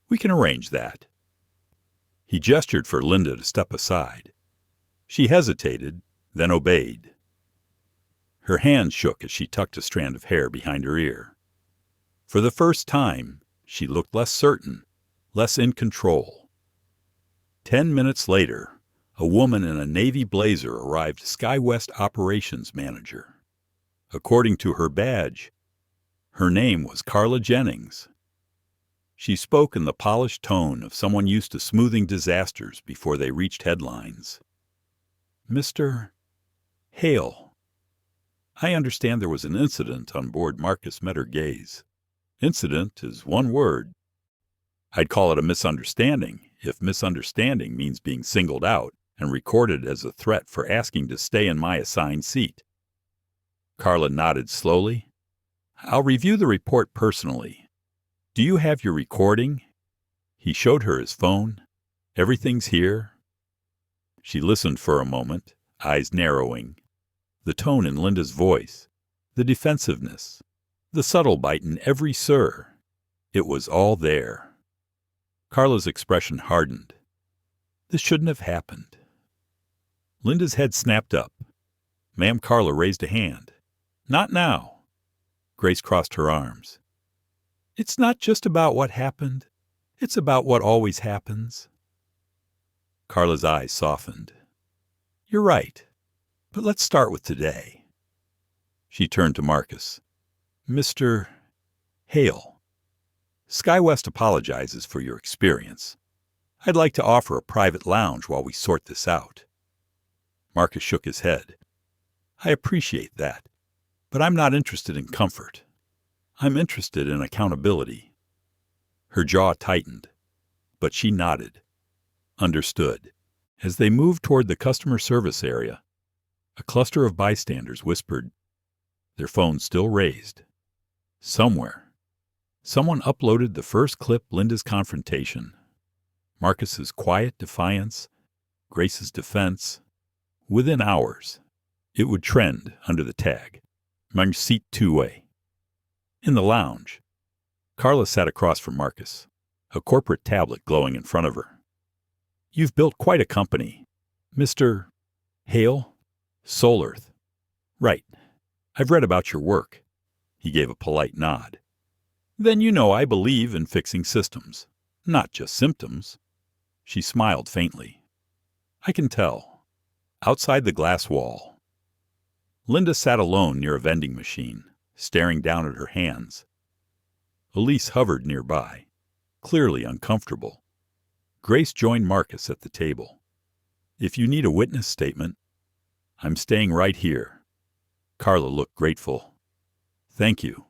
We can arrange that. He gestured for Linda to step aside. She hesitated, then obeyed. Her hand shook as she tucked a strand of hair behind her ear. For the first time, she looked less certain, less in control. 10 minutes later, a woman in a navy blazer arrived SkyWest operations manager. According to her badge, her name was Carla Jennings. She spoke in the polished tone of someone used to smoothing disasters before they reached headlines. Mr. Hale. I understand there was an incident on board. Marcus met her gaze. Incident is one word. I'd call it a misunderstanding, if misunderstanding means being singled out and recorded as a threat for asking to stay in my assigned seat. Carla nodded slowly. I'll review the report personally. Do you have your recording? He showed her his phone. Everything's here. She listened for a moment, eyes narrowing. The tone in Linda's voice, the defensiveness, the subtle bite in every sir. It was all there. Carla's expression hardened. This shouldn't have happened. Linda's head snapped up. Ma'am, Carla raised a hand. Not now. Grace crossed her arms. It's not just about what happened. It's about what always happens. Carla's eyes softened. You're right. But let's start with today. She turned to Marcus. Mr. Hale, SkyWest apologizes for your experience. I'd like to offer a private lounge while we sort this out. Marcus shook his head. I appreciate that, but I'm not interested in comfort. I'm interested in accountability. Her jaw tightened, but she nodded. Understood. As they moved toward the customer service area, a cluster of bystanders whispered, their phones still raised. Somewhere, someone uploaded the first clip, Linda's confrontation. Marcus's quiet defiance, Grace's defense. Within hours, it would trend under the tag, "My seat two-way." In the lounge, Carla sat across from Marcus, a corporate tablet glowing in front of her. You've built quite a company, Mr. Hale? Sol Earth. Right. I've read about your work. He gave a polite nod. Then you know I believe in fixing systems, not just symptoms. She smiled faintly. I can tell. Outside the glass wall. Linda sat alone near a vending machine, staring down at her hands. Elise hovered nearby, clearly uncomfortable. Grace joined Marcus at the table. If you need a witness statement, I'm staying right here. Carla looked grateful. Thank you.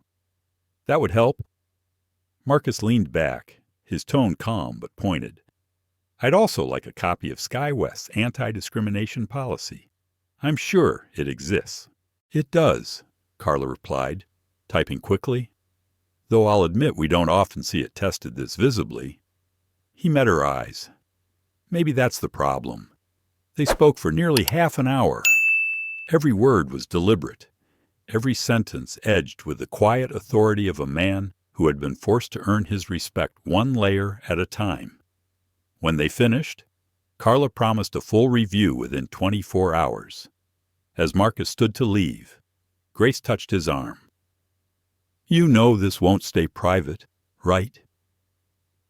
That would help. Marcus leaned back, his tone calm but pointed. I'd also like a copy of SkyWest's anti-discrimination policy. I'm sure it exists. It does, Carla replied, typing quickly. Though I'll admit we don't often see it tested this visibly. He met her eyes. Maybe that's the problem. They spoke for nearly half an hour. Every word was deliberate. every sentence edged with the quiet authority of a man who had been forced to earn his respect one layer at a time. When they finished, Carla promised a full review within 24 hours. As Marcus stood to leave, Grace touched his arm. "You know this won't stay private, right?"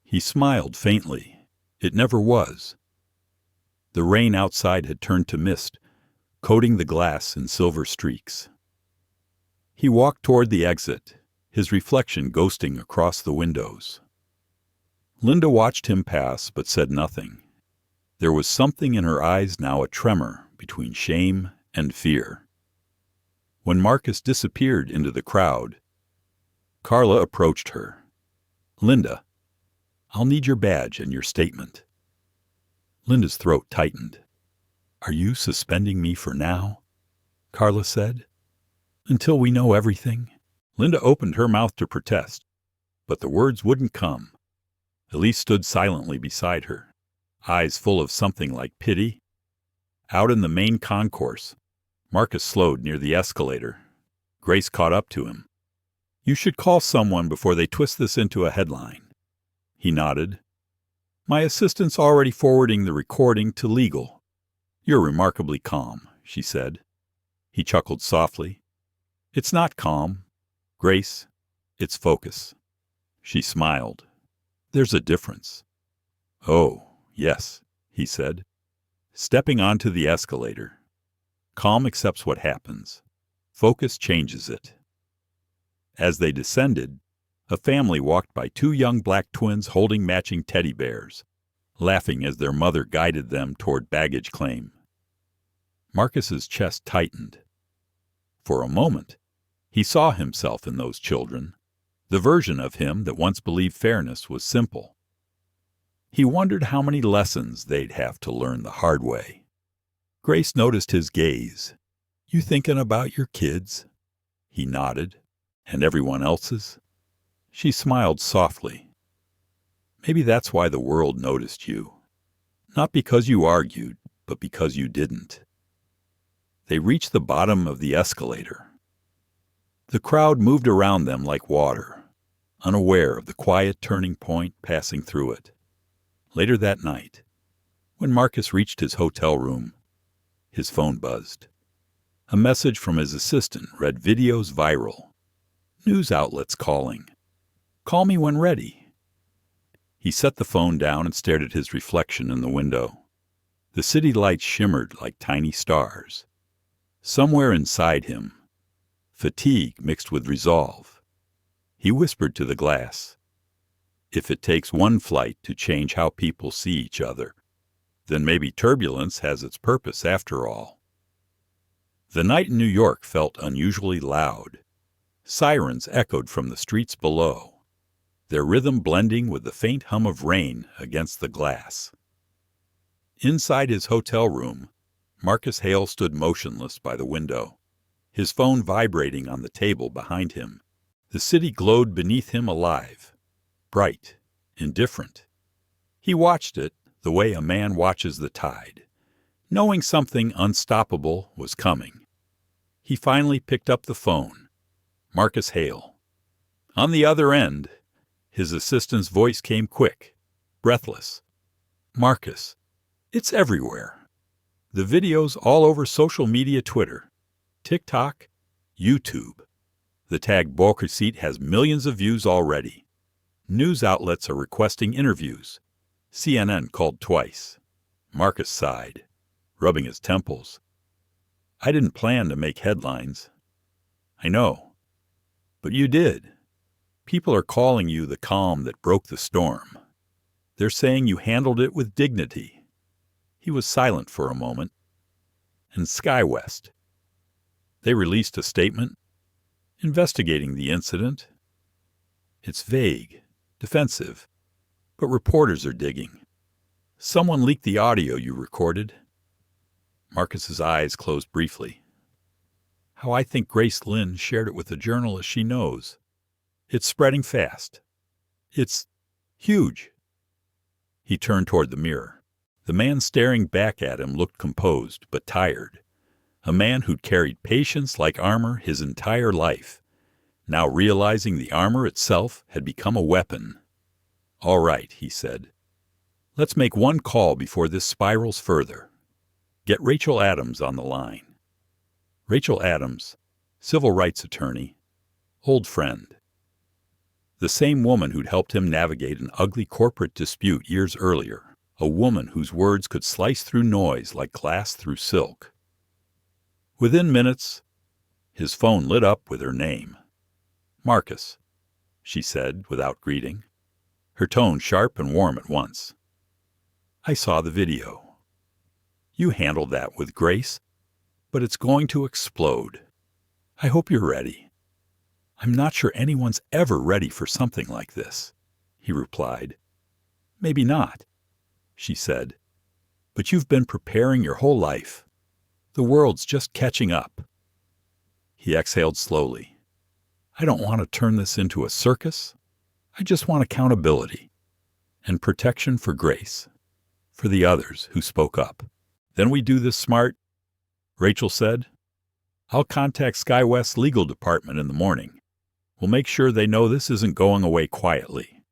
He smiled faintly. It never was. The rain outside had turned to mist, coating the glass in silver streaks. He walked toward the exit, his reflection ghosting across the windows. Linda watched him pass but said nothing. There was something in her eyes now, a tremor between shame and fear. When Marcus disappeared into the crowd, Carla approached her. "Linda, I'll need your badge and your statement." Linda's throat tightened. "Are you suspending me for now?" Carla said. "Until we know everything." Linda opened her mouth to protest, but the words wouldn't come. Elise stood silently beside her, eyes full of something like pity. Out in the main concourse, Marcus slowed near the escalator. Grace caught up to him. "You should call someone before they twist this into a headline." He nodded. "My assistant's already forwarding the recording to legal." "You're remarkably calm," she said. He chuckled softly. "It's not calm, Grace. It's focus." She smiled. "There's a difference." "Oh, yes," he said, stepping onto the escalator. "Calm accepts what happens. Focus changes it." As they descended, a family walked by two young black twins holding matching teddy bears, laughing as their mother guided them toward baggage claim. Marcus's chest tightened. For a moment, he saw himself in those children, the version of him that once believed fairness was simple. He wondered how many lessons they'd have to learn the hard way. Grace noticed his gaze. "You thinking about your kids?" He nodded. "And everyone else's?" She smiled softly. "Maybe that's why the world noticed you. Not because you argued, but because you didn't." They reached the bottom of the escalator. The crowd moved around them like water, unaware of the quiet turning point passing through it. Later that night, when Marcus reached his hotel room, his phone buzzed. A message from his assistant read, "Videos viral. News outlets calling. Call me when ready." He set the phone down and stared at his reflection in the window. The city lights shimmered like tiny stars. Somewhere inside him, fatigue mixed with resolve. He whispered to the glass, "If it takes one flight to change how people see each other, then maybe turbulence has its purpose after all." The night in New York felt unusually loud. Sirens echoed from the streets below, their rhythm blending with the faint hum of rain against the glass. Inside his hotel room, Marcus Hale stood motionless by the window, his phone vibrating on the table behind him. The city glowed beneath him, alive, bright, indifferent. He watched it the way a man watches the tide, knowing something unstoppable was coming. He finally picked up the phone. Marcus Hale. On the other end, his assistant's voice came quick, breathless. "Marcus, it's everywhere. The videos all over social media, Twitter, TikTok, YouTube. The tag Bolkerseat has millions of views already. News outlets are requesting interviews. CNN called twice." Marcus sighed, rubbing his temples. "I didn't plan to make headlines." "I know. But you did. People are calling you the calm that broke the storm. They're saying you handled it with dignity." He was silent for a moment. "And SkyWest. They released a statement investigating the incident. It's vague, defensive, but reporters are digging. Someone leaked the audio you recorded." Marcus's eyes closed briefly. "How I think Grace Lynn shared it with a journalist she knows. It's spreading fast. It's huge." He turned toward the mirror. The man staring back at him looked composed but tired, A man who'd carried patience like armor his entire life, now realizing the armor itself had become a weapon. "All right," he said. "Let's make one call before this spirals further. Get Rachel Adams on the line." Rachel Adams, civil rights attorney, old friend. The same woman who'd helped him navigate an ugly corporate dispute years earlier, a woman whose words could slice through noise like glass through silk. Within minutes, his phone lit up with her name. "Marcus," she said without greeting, her tone sharp and warm at once. "I saw the video. You handled that with grace, but it's going to explode. I hope you're ready." "I'm not sure anyone's ever ready for something like this," he replied. "Maybe not," she said, "but you've been preparing your whole life. The world's just catching up." He exhaled slowly. "I don't want to turn this into a circus. I just want accountability and protection for Grace, for the others who spoke up." "Then we do this smart," Rachel said. "I'll contact SkyWest's legal department in the morning. We'll make sure they know this isn't going away quietly.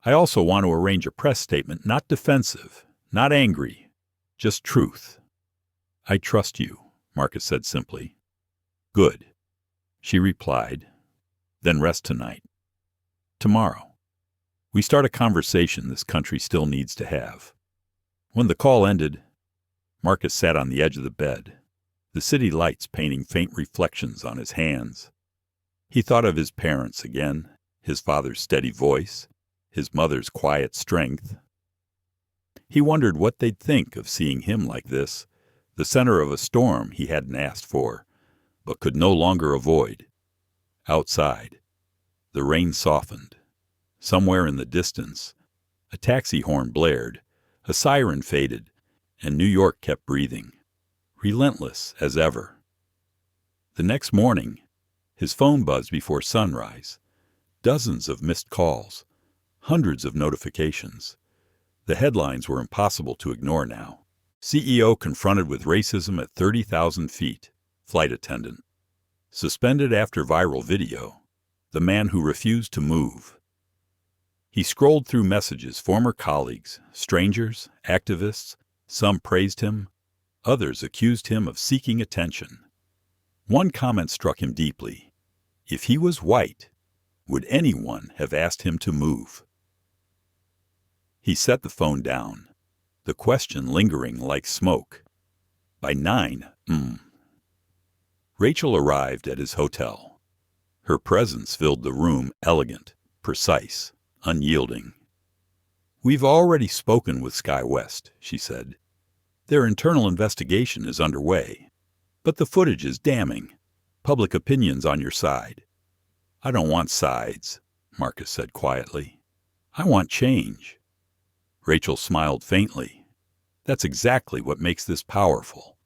I also want to arrange a press statement, not defensive, not angry, just truth." "I trust you," Marcus said simply. "Good," she replied. "Then rest tonight. Tomorrow, we start a conversation this country still needs to have." When the call ended, Marcus sat on the edge of the bed, the city lights painting faint reflections on his hands. He thought of his parents again, his father's steady voice, his mother's quiet strength. He wondered what they'd think of seeing him like this, the center of a storm he hadn't asked for, but could no longer avoid. Outside, the rain softened. Somewhere in the distance, a taxi horn blared, a siren faded, and New York kept breathing, relentless as ever. The next morning, his phone buzzed before sunrise. Dozens of missed calls, hundreds of notifications. The headlines were impossible to ignore now. CEO confronted with racism at 30,000 feet, flight attendant. Suspended after viral video, the man who refused to move. He scrolled through messages, former colleagues, strangers, activists. Some praised him, others accused him of seeking attention. One comment struck him deeply. If he was white, would anyone have asked him to move? He set the phone down, the question lingering like smoke. By 9, Rachel arrived at his hotel. Her presence filled the room, elegant, precise, unyielding. "We've already spoken with SkyWest," she said. "Their internal investigation is underway, but the footage is damning. Public opinion's on your side." "I don't want sides," Marcus said quietly. "I want change." Rachel smiled faintly. "That's exactly what makes this powerful."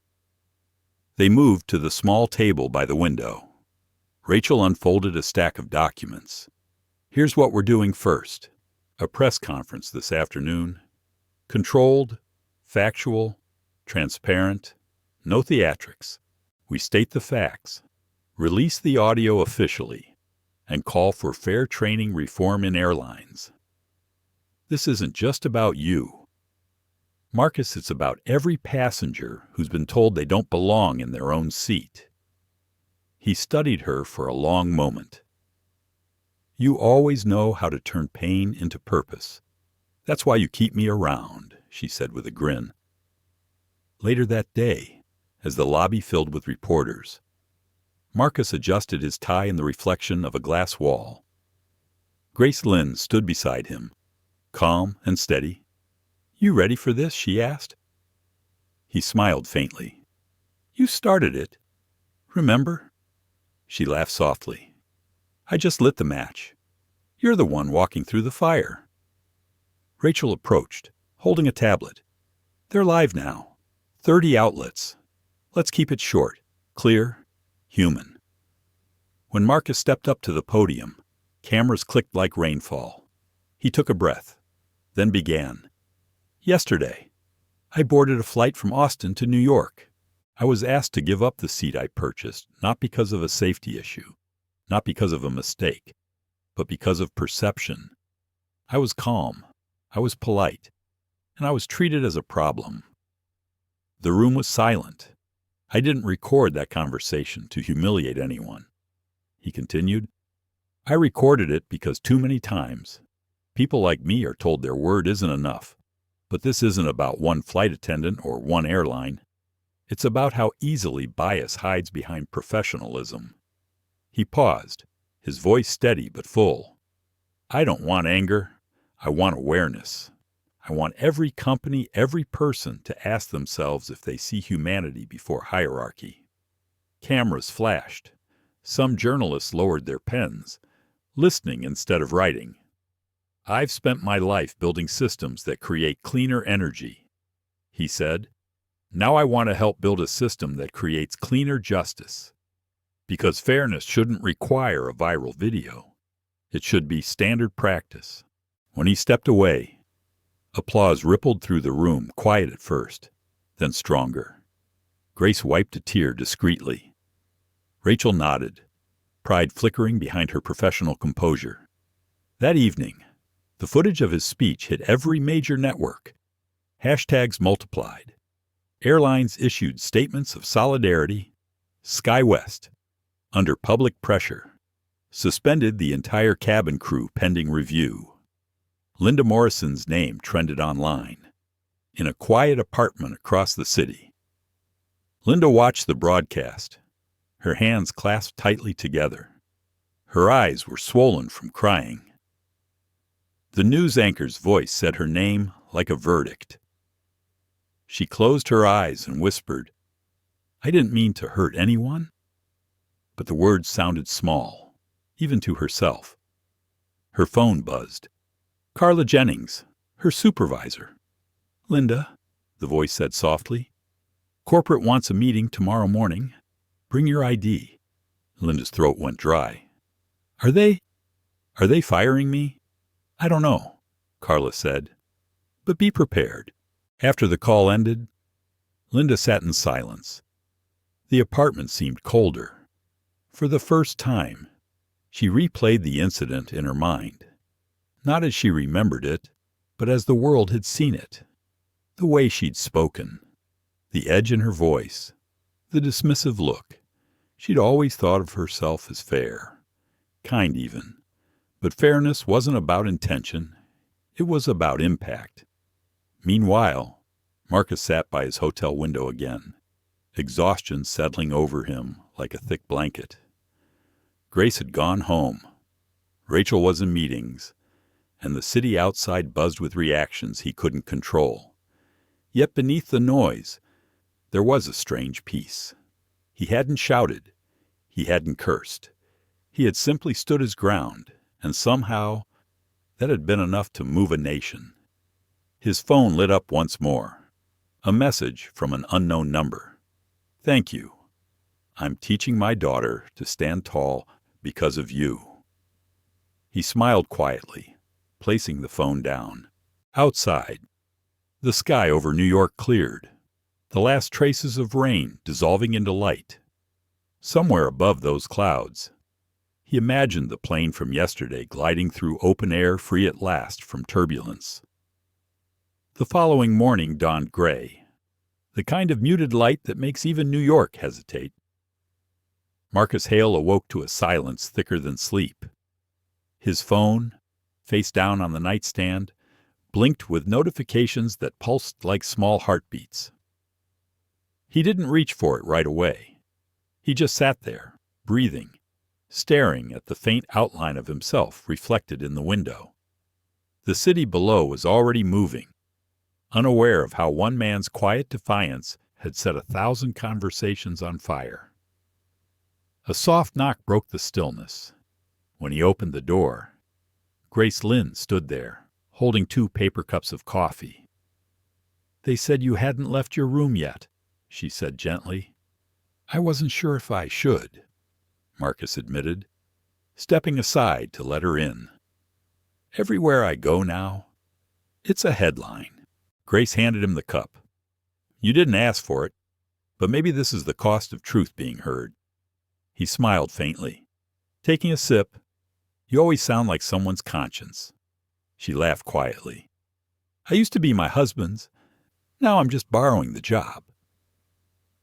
They moved to the small table by the window. Rachel unfolded a stack of documents. "Here's what we're doing first. A press conference this afternoon. Controlled, factual, transparent, no theatrics. We state the facts, release the audio officially, and call for fair training reform in airlines. This isn't just about you, Marcus, it's about every passenger who's been told they don't belong in their own seat." He studied her for a long moment. "You always know how to turn pain into purpose. That's why you keep me around," she said with a grin. Later that day, as the lobby filled with reporters, Marcus adjusted his tie in the reflection of a glass wall. Grace Lynn stood beside him, calm and steady. "You ready for this?" she asked. He smiled faintly. "You started it. Remember?" She laughed softly. "I just lit the match. You're the one walking through the fire." Rachel approached, holding a tablet. "They're live now. 30 outlets. Let's keep it short, clear, human." When Marcus stepped up to the podium, cameras clicked like rainfall. He took a breath, then began. "Yesterday, I boarded a flight from Austin to New York. I was asked to give up the seat I purchased, not because of a safety issue, not because of a mistake, but because of perception. I was calm, I was polite, and I was treated as a problem. The room was silent. I didn't record that conversation to humiliate anyone. He continued, I recorded it because too many times, people like me are told their word isn't enough. But this isn't about one flight attendant or one airline. It's about how easily bias hides behind professionalism. He paused, his voice steady but full. I don't want anger. I want awareness. I want every company, every person to ask themselves if they see humanity before hierarchy. Cameras flashed. Some journalists lowered their pens, listening instead of writing. I've spent my life building systems that create cleaner energy, he said. Now I want to help build a system that creates cleaner justice. Because fairness shouldn't require a viral video. It should be standard practice. When he stepped away, applause rippled through the room, quiet at first, then stronger. Grace wiped a tear discreetly. Rachel nodded, pride flickering behind her professional composure. That evening, the footage of his speech hit every major network. Hashtags multiplied. Airlines issued statements of solidarity. SkyWest, under public pressure, suspended the entire cabin crew pending review. Linda Morrison's name trended online, in a quiet apartment across the city. Linda watched the broadcast, her hands clasped tightly together. Her eyes were swollen from crying. The news anchor's voice said her name like a verdict. She closed her eyes and whispered, I didn't mean to hurt anyone. But the words sounded small, even to herself. Her phone buzzed. Carla Jennings, her supervisor. Linda, the voice said softly, corporate wants a meeting tomorrow morning. Bring your ID. Linda's throat went dry. Are they firing me? I don't know, Carla said. But be prepared. After the call ended, Linda sat in silence. The apartment seemed colder. For the first time, she replayed the incident in her mind. Not as she remembered it, but as the world had seen it. The way she'd spoken, the edge in her voice, the dismissive look. She'd always thought of herself as fair, kind even. But fairness wasn't about intention. It was about impact. Meanwhile, Marcus sat by his hotel window again, exhaustion settling over him like a thick blanket. Grace had gone home. Rachel was in meetings, and the city outside buzzed with reactions he couldn't control. Yet beneath the noise, there was a strange peace. He hadn't shouted. He hadn't cursed. He had simply stood his ground, and somehow that had been enough to move a nation. His phone lit up once more. A message from an unknown number. Thank you. I'm teaching my daughter to stand tall because of you. He smiled quietly, placing the phone down. Outside, the sky over New York cleared, the last traces of rain dissolving into light. Somewhere above those clouds, he imagined the plane from yesterday gliding through open air free at last from turbulence. The following morning dawned gray, the kind of muted light that makes even New York hesitate. Marcus Hale awoke to a silence thicker than sleep. His phone, face down on the nightstand, blinked with notifications that pulsed like small heartbeats. He didn't reach for it right away. He just sat there, breathing, staring at the faint outline of himself reflected in the window. The city below was already moving, unaware of how one man's quiet defiance had set 1,000 conversations on fire. A soft knock broke the stillness. When he opened the door, Grace Lynn stood there, holding 2 paper cups of coffee. They said you hadn't left your room yet, she said gently. I wasn't sure if I should, Marcus admitted, stepping aside to let her in. Everywhere I go now, it's a headline. Grace handed him the cup. You didn't ask for it, but maybe this is the cost of truth being heard. He smiled faintly. Taking a sip, you always sound like someone's conscience. She laughed quietly. I used to be my husband's. Now I'm just borrowing the job.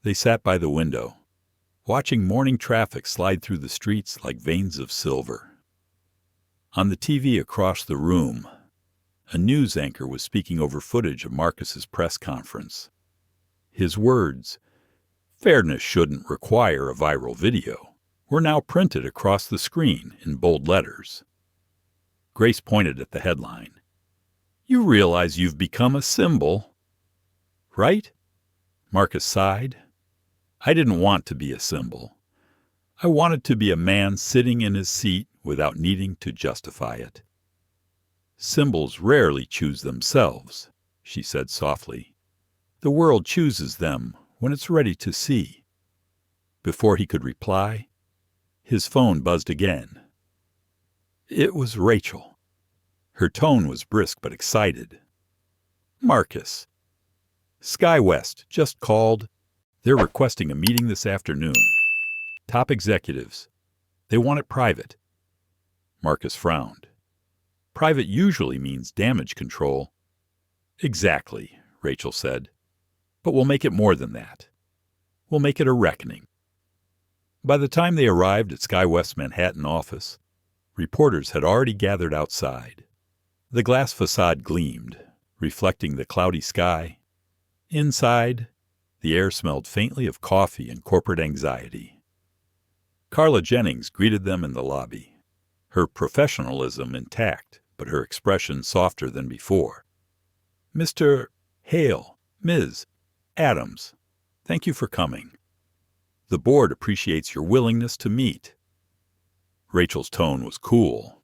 They sat by the window, watching morning traffic slide through the streets like veins of silver. On the TV across the room, a news anchor was speaking over footage of Marcus's press conference. His words, "Fairness shouldn't require a viral video," were now printed across the screen in bold letters. Grace pointed at the headline. You realize you've become a symbol, right? Marcus sighed. I didn't want to be a symbol. I wanted to be a man sitting in his seat without needing to justify it. Symbols rarely choose themselves, she said softly. The world chooses them when it's ready to see. Before he could reply, his phone buzzed again. It was Rachel. Her tone was brisk but excited. Marcus. SkyWest just called. They're requesting a meeting this afternoon. Top executives. They want it private. Marcus frowned. Private usually means damage control. Exactly, Rachel said. But we'll make it more than that. We'll make it a reckoning. By the time they arrived at SkyWest's Manhattan office, reporters had already gathered outside. The glass facade gleamed, reflecting the cloudy sky. Inside, the air smelled faintly of coffee and corporate anxiety. Carla Jennings greeted them in the lobby, her professionalism intact, but her expression softer than before. Mr. Hale, Ms. Adams, thank you for coming. The board appreciates your willingness to meet. Rachel's tone was cool.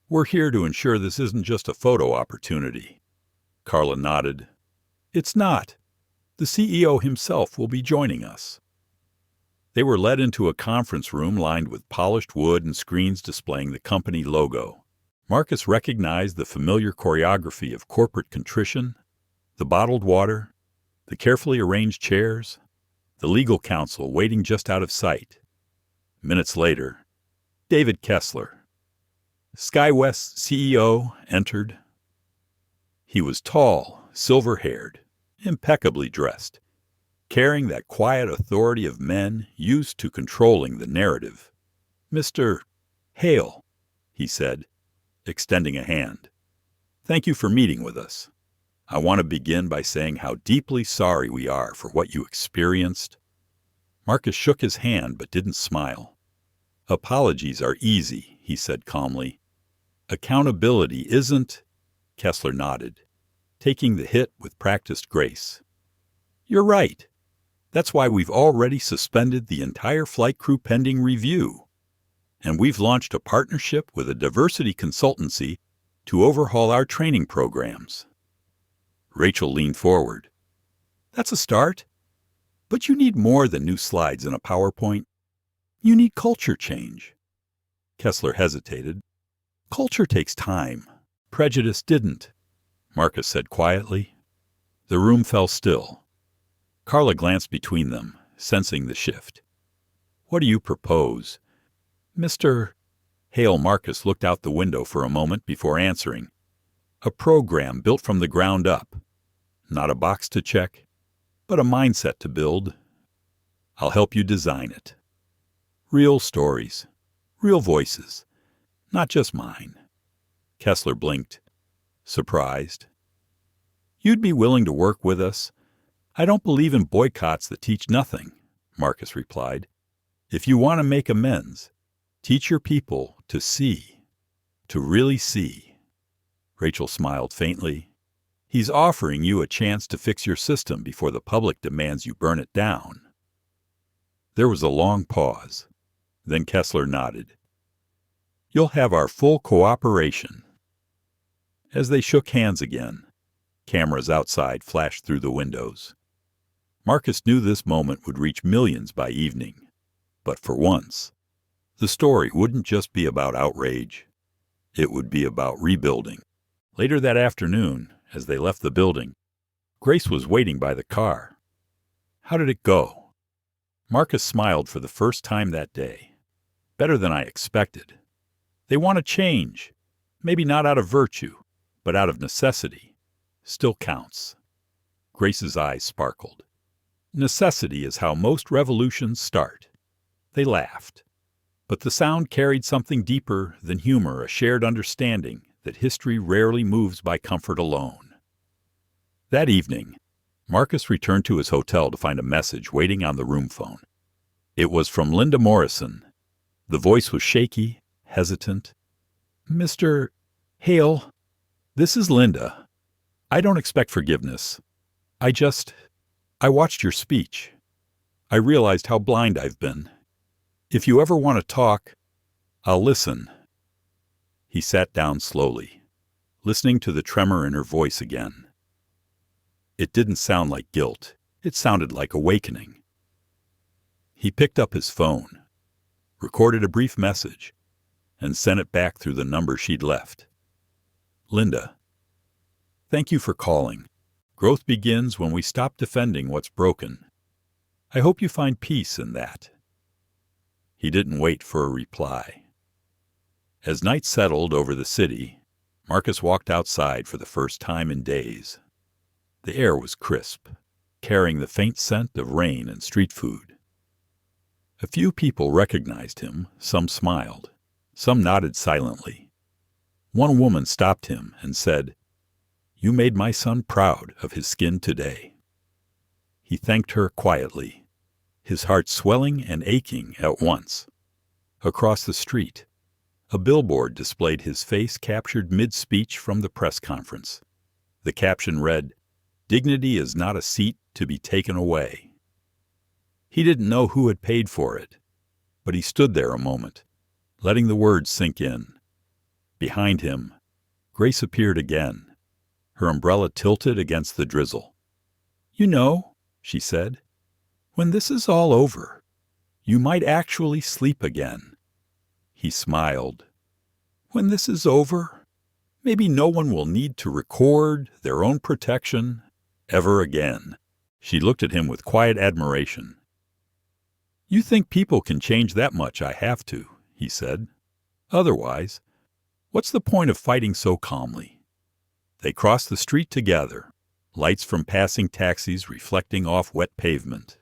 We're here to ensure this isn't just a photo opportunity. Carla nodded. It's not. The CEO himself will be joining us. They were led into a conference room lined with polished wood and screens displaying the company logo. Marcus recognized the familiar choreography of corporate contrition, the bottled water, the carefully arranged chairs, the legal counsel waiting just out of sight. Minutes later, David Kessler, SkyWest's CEO, entered. He was tall, silver-haired, impeccably dressed, carrying that quiet authority of men used to controlling the narrative. Mr. Hale, he said, extending a hand. Thank you for meeting with us. I want to begin by saying how deeply sorry we are for what you experienced. Marcus shook his hand but didn't smile. Apologies are easy, he said calmly. Accountability isn't, Kessler nodded, taking the hit with practiced grace. You're right. That's why we've already suspended the entire flight crew pending review. And we've launched a partnership with a diversity consultancy to overhaul our training programs. Rachel leaned forward. That's a start. But you need more than new slides in a PowerPoint. You need culture change. Kessler hesitated. Culture takes time. Prejudice didn't, Marcus said quietly. The room fell still. Carla glanced between them, sensing the shift. What do you propose? Mr. Hale. Marcus looked out the window for a moment before answering. A program built from the ground up. Not a box to check, but a mindset to build. I'll help you design it. Real stories, real voices, not just mine. Kessler blinked, surprised. You'd be willing to work with us? I don't believe in boycotts that teach nothing, Marcus replied. If you want to make amends, teach your people to see, to really see. Rachel smiled faintly. He's offering you a chance to fix your system before the public demands you burn it down. There was a long pause. Then Kessler nodded. You'll have our full cooperation. As they shook hands again, cameras outside flashed through the windows. Marcus knew this moment would reach millions by evening. But for once, the story wouldn't just be about outrage. It would be about rebuilding. Later that afternoon, as they left the building, Grace was waiting by the car. How did it go? Marcus smiled for the first time that day. Better than I expected. They want to change. Maybe not out of virtue, but out of necessity. Still counts. Grace's eyes sparkled. Necessity is how most revolutions start. They laughed. But the sound carried something deeper than humor, a shared understanding that history rarely moves by comfort alone. That evening, Marcus returned to his hotel to find a message waiting on the room phone. It was from Linda Morrison. The voice was shaky, hesitant. "Mr. Hale, this is Linda. I don't expect forgiveness. I watched your speech. I realized how blind I've been. If you ever want to talk, I'll listen." He sat down slowly, listening to the tremor in her voice again. It didn't sound like guilt. It sounded like awakening. He picked up his phone, recorded a brief message, and sent it back through the number she'd left. "Linda, thank you for calling. Growth begins when we stop defending what's broken. I hope you find peace in that." He didn't wait for a reply. As night settled over the city, Marcus walked outside for the first time in days. The air was crisp, carrying the faint scent of rain and street food. A few people recognized him, some smiled, some nodded silently. One woman stopped him and said, "You made my son proud of his skin today." He thanked her quietly, his heart swelling and aching at once. Across the street, a billboard displayed his face captured mid-speech from the press conference. The caption read, "Dignity is not a seat to be taken away." He didn't know who had paid for it, but he stood there a moment, letting the words sink in. Behind him, Grace appeared again, her umbrella tilted against the drizzle. "You know," she said, "when this is all over, you might actually sleep again." He smiled. "When this is over, maybe no one will need to record their own protection ever again." She looked at him with quiet admiration. "You think people can change that much, I have to," he said. "Otherwise, what's the point of fighting so calmly?" They crossed the street together, lights from passing taxis reflecting off wet pavement.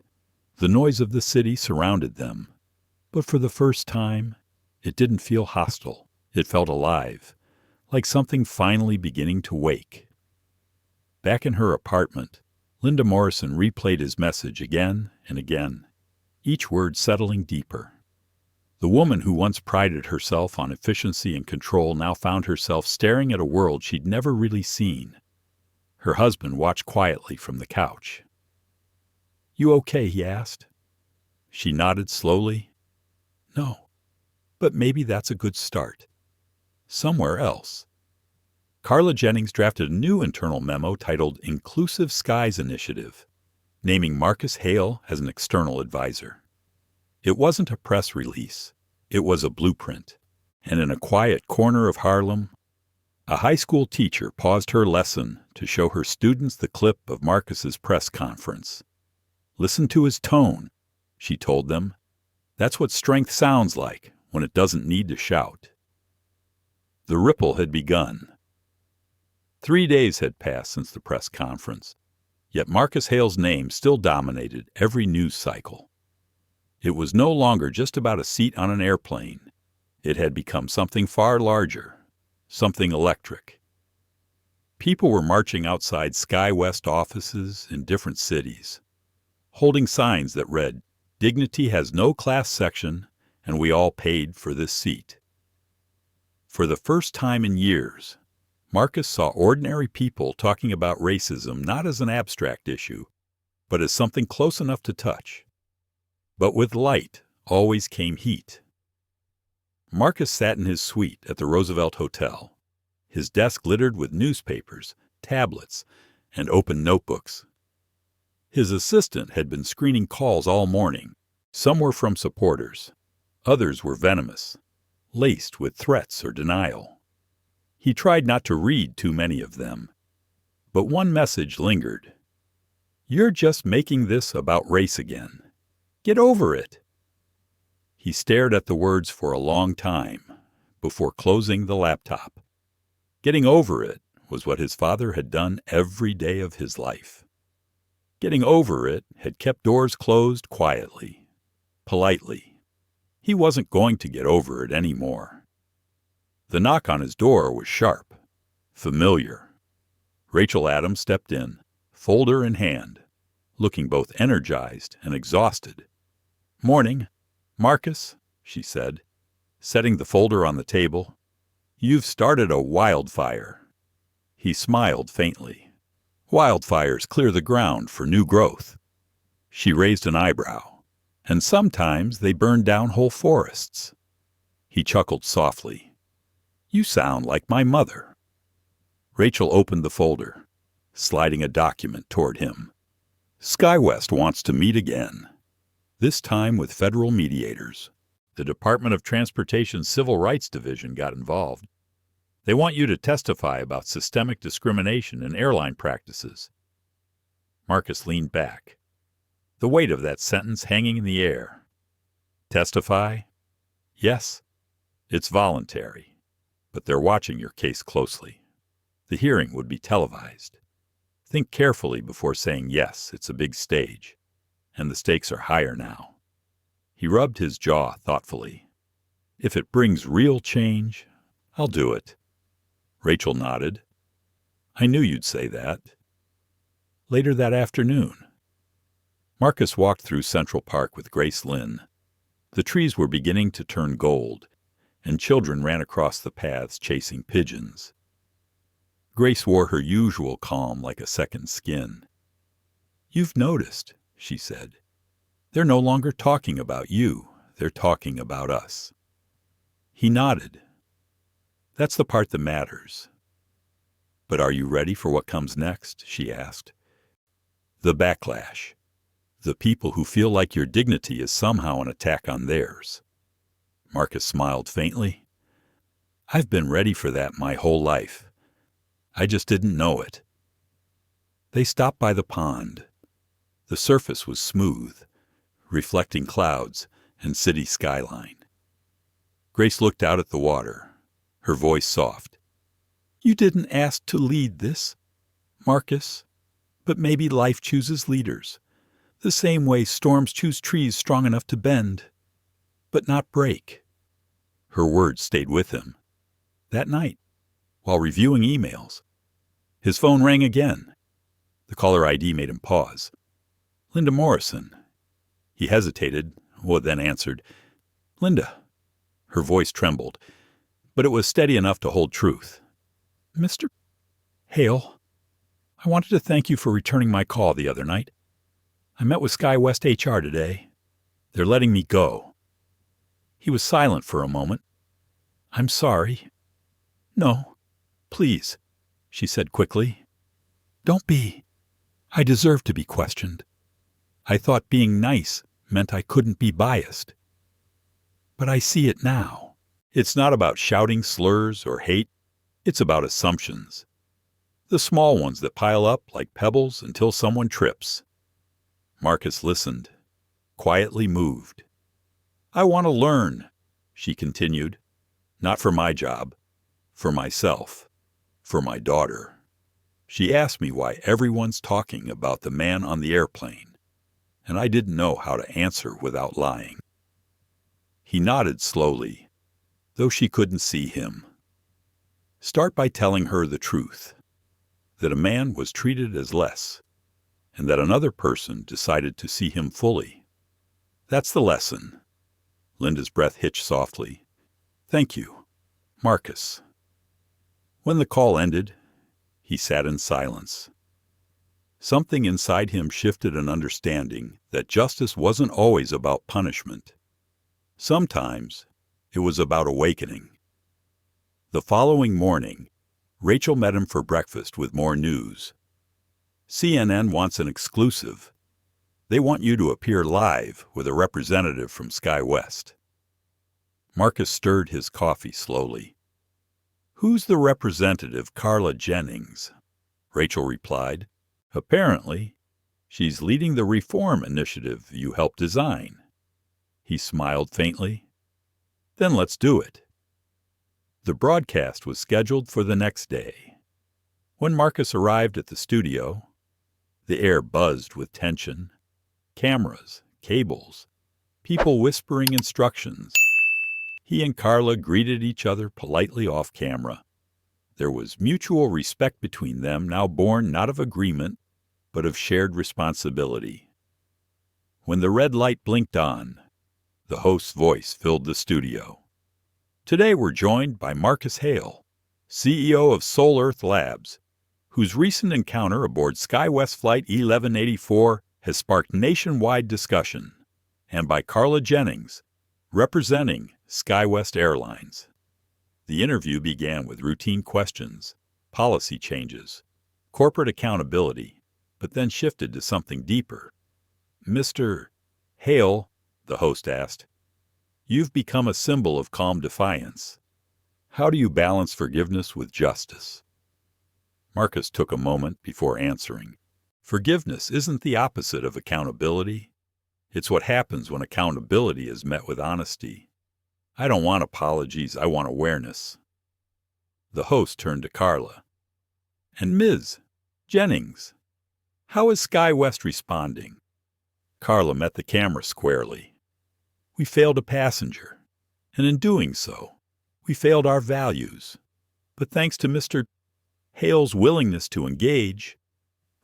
The noise of the city surrounded them, but for the first time, it didn't feel hostile. It felt alive, like something finally beginning to wake. Back in her apartment, Linda Morrison replayed his message again and again, each word settling deeper. The woman who once prided herself on efficiency and control now found herself staring at a world she'd never really seen. Her husband watched quietly from the couch. "You okay?" he asked. She nodded slowly. "No, but maybe that's a good start. Somewhere else." Carla Jennings drafted a new internal memo titled Inclusive Skies Initiative, naming Marcus Hale as an external advisor. It wasn't a press release. It was a blueprint. And in a quiet corner of Harlem, a high school teacher paused her lesson to show her students the clip of Marcus's press conference. "Listen to his tone," she told them. "That's what strength sounds like when it doesn't need to shout." The ripple had begun. 3 days had passed since the press conference, yet Marcus Hale's name still dominated every news cycle. It was no longer just about a seat on an airplane. It had become something far larger, something electric. People were marching outside SkyWest offices in different cities, holding signs that read, "Dignity has no class section, and we all paid for this seat." For the first time in years, Marcus saw ordinary people talking about racism not as an abstract issue, but as something close enough to touch. But with light always came heat. Marcus sat in his suite at the Roosevelt Hotel. His desk glittered with newspapers, tablets, and open notebooks. His assistant had been screening calls all morning. Some were from supporters. Others were venomous, laced with threats or denial. He tried not to read too many of them. But one message lingered. "You're just making this about race again. Get over it." He stared at the words for a long time before closing the laptop. Getting over it was what his father had done every day of his life. Getting over it had kept doors closed quietly, politely. He wasn't going to get over it anymore. The knock on his door was sharp, familiar. Rachel Adams stepped in, folder in hand, looking both energized and exhausted. "Morning, Marcus," she said, setting the folder on the table. "You've started a wildfire." He smiled faintly. "Wildfires clear the ground for new growth." She raised an eyebrow. "And sometimes they burn down whole forests." He chuckled softly. "You sound like my mother." Rachel opened the folder, sliding a document toward him. "SkyWest wants to meet again. This time with federal mediators. The Department of Transportation's Civil Rights Division got involved. They want you to testify about systemic discrimination in airline practices." Marcus leaned back, the weight of that sentence hanging in the air. "Testify? Yes. It's voluntary, but they're watching your case closely. The hearing would be televised. Think carefully before saying yes. It's a big stage, and the stakes are higher now." He rubbed his jaw thoughtfully. "If it brings real change, I'll do it." Rachel nodded. "I knew you'd say that." Later that afternoon, Marcus walked through Central Park with Grace Lynn. The trees were beginning to turn gold, and children ran across the paths chasing pigeons. Grace wore her usual calm like a second skin. "You've noticed," she said. "They're no longer talking about you. They're talking about us." He nodded. "That's the part that matters." "But are you ready for what comes next?" she asked. "The backlash. The people who feel like your dignity is somehow an attack on theirs." Marcus smiled faintly. "I've been ready for that my whole life. I just didn't know it." They stopped by the pond. The surface was smooth, reflecting clouds and city skyline. Grace looked out at the water, her voice soft. "You didn't ask to lead this, Marcus, but maybe life chooses leaders, the same way storms choose trees strong enough to bend, but not break." Her words stayed with him. That night, while reviewing emails, his phone rang again. The caller ID made him pause. "Linda Morrison." He hesitated, then answered. "Linda." Her voice trembled, but it was steady enough to hold truth. "Mr. Hale, I wanted to thank you for returning my call the other night. I met with SkyWest HR today. They're letting me go." He was silent for a moment. "I'm sorry." "No, please," she said quickly. "Don't be. I deserve to be questioned. I thought being nice meant I couldn't be biased. But I see it now. It's not about shouting slurs or hate. It's about assumptions. The small ones that pile up like pebbles until someone trips." Marcus listened, quietly moved. "I want to learn," she continued. "Not for my job, for myself, for my daughter." She asked me why everyone's talking about the man on the airplane, and I didn't know how to answer without lying. He nodded slowly, though she couldn't see him. "Start by telling her the truth, that a man was treated as less, and that another person decided to see him fully. That's the lesson." Linda's breath hitched softly. "Thank you, Marcus." When the call ended, he sat in silence. Something inside him shifted an understanding that justice wasn't always about punishment. Sometimes it was about awakening. The following morning, Rachel met him for breakfast with more news. "CNN wants an exclusive. They want you to appear live with a representative from SkyWest." Marcus stirred his coffee slowly. "Who's the representative, Carla Jennings?" Rachel replied. "Apparently, She's leading the reform initiative you helped design. He smiled faintly. Then let's do it. The broadcast was scheduled for the next day. When Marcus arrived at the studio, the air buzzed with tension. Cameras, cables, people whispering instructions. He and Carla greeted each other politely off camera. There was mutual respect between them, now born not of agreement, but of shared responsibility. When the red light blinked on, the host's voice filled the studio. Today we're joined by Marcus Hale, CEO of Sol Earth Labs, whose recent encounter aboard SkyWest Flight 1184 has sparked nationwide discussion, and by Carla Jennings, representing SkyWest Airlines. The interview began with routine questions, policy changes, corporate accountability, but then shifted to something deeper. Mr. Hale, the host asked, you've become a symbol of calm defiance. How do you balance forgiveness with justice? Marcus took a moment before answering. Forgiveness isn't the opposite of accountability. It's what happens when accountability is met with honesty. I don't want apologies, I want awareness. The host turned to Carla. And Ms. Jennings, how is SkyWest responding? Carla met the camera squarely. We failed a passenger, and in doing so, we failed our values. But thanks to Mr. Hale's willingness to engage,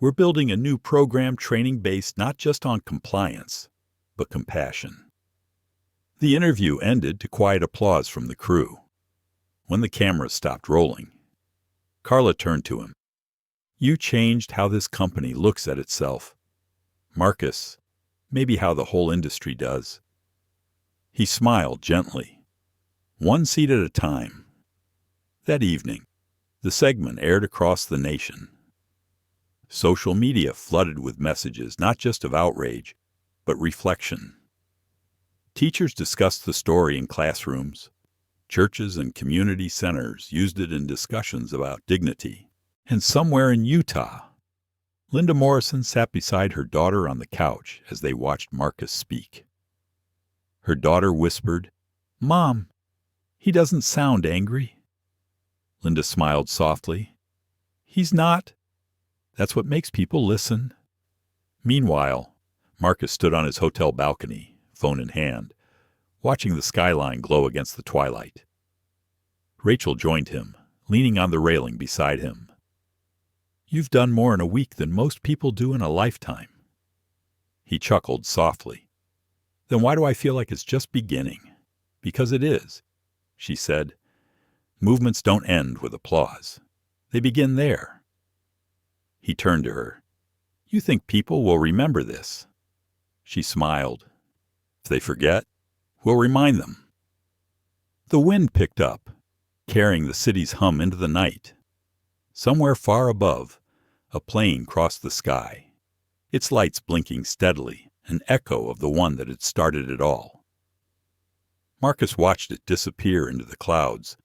we're building a new program training based not just on compliance, but compassion. The interview ended to quiet applause from the crew. When the cameras stopped rolling, Carla turned to him. You changed how this company looks at itself. Marcus, maybe how the whole industry does. He smiled gently. One seat at a time. That evening, the segment aired across the nation. Social media flooded with messages not just of outrage, but reflection. Teachers discussed the story in classrooms. Churches and community centers used it in discussions about dignity. And somewhere in Utah, Linda Morrison sat beside her daughter on the couch as they watched Marcus speak. Her daughter whispered, Mom, he doesn't sound angry. Linda smiled softly. He's not. That's what makes people listen. Meanwhile, Marcus stood on his hotel balcony, phone in hand, watching the skyline glow against the twilight. Rachel joined him, leaning on the railing beside him. You've done more in a week than most people do in a lifetime. He chuckled softly. Then why do I feel like it's just beginning? Because it is, she said. Movements don't end with applause. They begin there. He turned to her. You think people will remember this? She smiled. If they forget, we'll remind them. The wind picked up, carrying the city's hum into the night. Somewhere far above, a plane crossed the sky, its lights blinking steadily, an echo of the one that had started it all. Marcus watched it disappear into the clouds,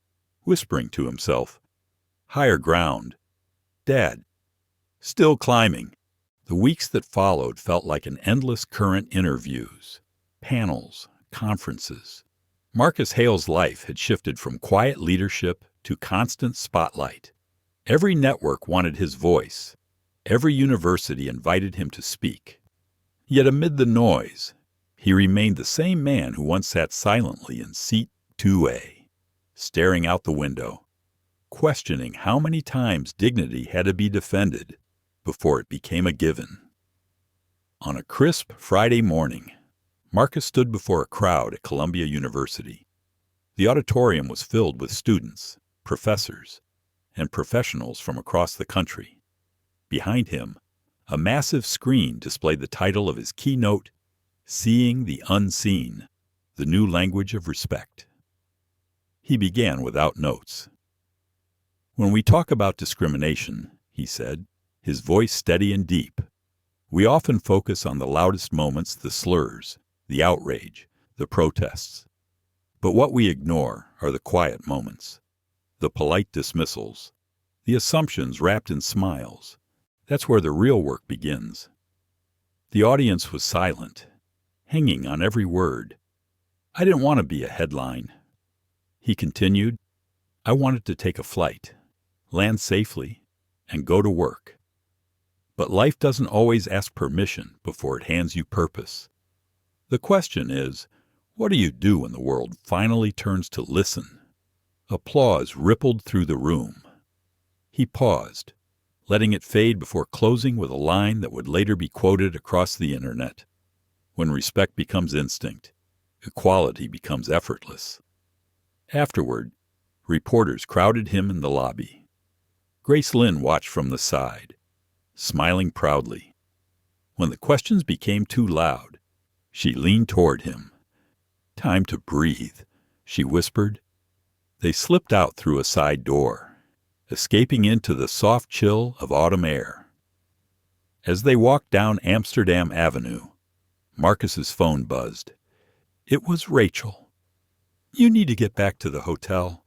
whispering to himself, higher ground. Dad. Still climbing. The weeks that followed felt like an endless current interviews, panels, conferences. Marcus Hale's life had shifted from quiet leadership to constant spotlight. Every network wanted his voice. Every university invited him to speak. Yet amid the noise, he remained the same man who once sat silently in seat 2A, staring out the window, questioning how many times dignity had to be defended before it became a given. On a crisp Friday morning, Marcus stood before a crowd at Columbia University. The auditorium was filled with students, professors, and professionals from across the country. Behind him, a massive screen displayed the title of his keynote, Seeing the Unseen, the New Language of Respect. He began without notes. When we talk about discrimination, he said, his voice steady and deep, we often focus on the loudest moments, the slurs, the outrage, the protests. But what we ignore are the quiet moments, the polite dismissals, the assumptions wrapped in smiles. That's where the real work begins. The audience was silent, hanging on every word. I didn't want to be a headline. He continued, I wanted to take a flight, land safely, and go to work. But life doesn't always ask permission before it hands you purpose. The question is, what do you do when the world finally turns to listen? Applause rippled through the room. He paused, letting it fade before closing with a line that would later be quoted across the internet. When respect becomes instinct, equality becomes effortless. Afterward, reporters crowded him in the lobby. Grace Lynn watched from the side, smiling proudly. When the questions became too loud, she leaned toward him. Time to breathe, she whispered. They slipped out through a side door, escaping into the soft chill of autumn air. As they walked down Amsterdam Avenue, Marcus's phone buzzed. It was Rachel. You need to get back to the hotel,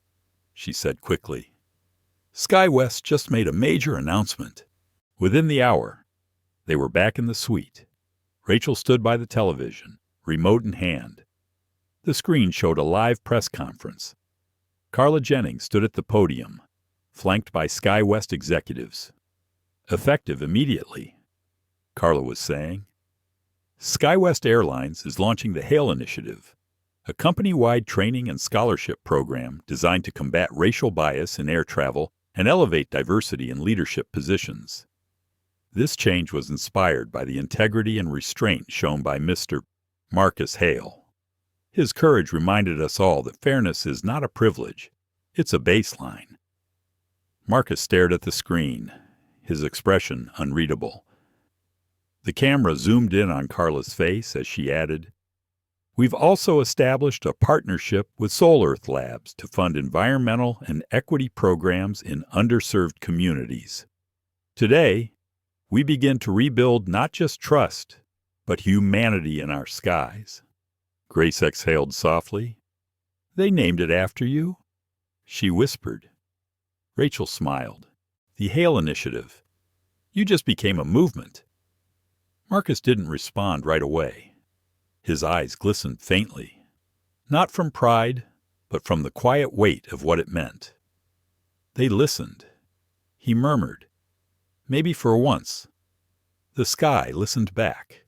she said quickly. SkyWest just made a major announcement. Within the hour, they were back in the suite. Rachel stood by the television, remote in hand. The screen showed a live press conference. Carla Jennings stood at the podium, flanked by SkyWest executives. Effective immediately, Carla was saying. SkyWest Airlines is launching the HAIL initiative, a company-wide training and scholarship program designed to combat racial bias in air travel and elevate diversity in leadership positions. This change was inspired by the integrity and restraint shown by Mr. Marcus Hale. His courage reminded us all that fairness is not a privilege, it's a baseline. Marcus stared at the screen, his expression unreadable. The camera zoomed in on Carla's face as she added, We've also established a partnership with Soul Earth Labs to fund environmental and equity programs in underserved communities. Today, we begin to rebuild not just trust, but humanity in our skies. Grace exhaled softly. They named it after you? She whispered. Rachel smiled. The HAIL initiative. You just became a movement. Marcus didn't respond right away. His eyes glistened faintly, not from pride, but from the quiet weight of what it meant. They listened. He murmured, maybe for once. The sky listened back.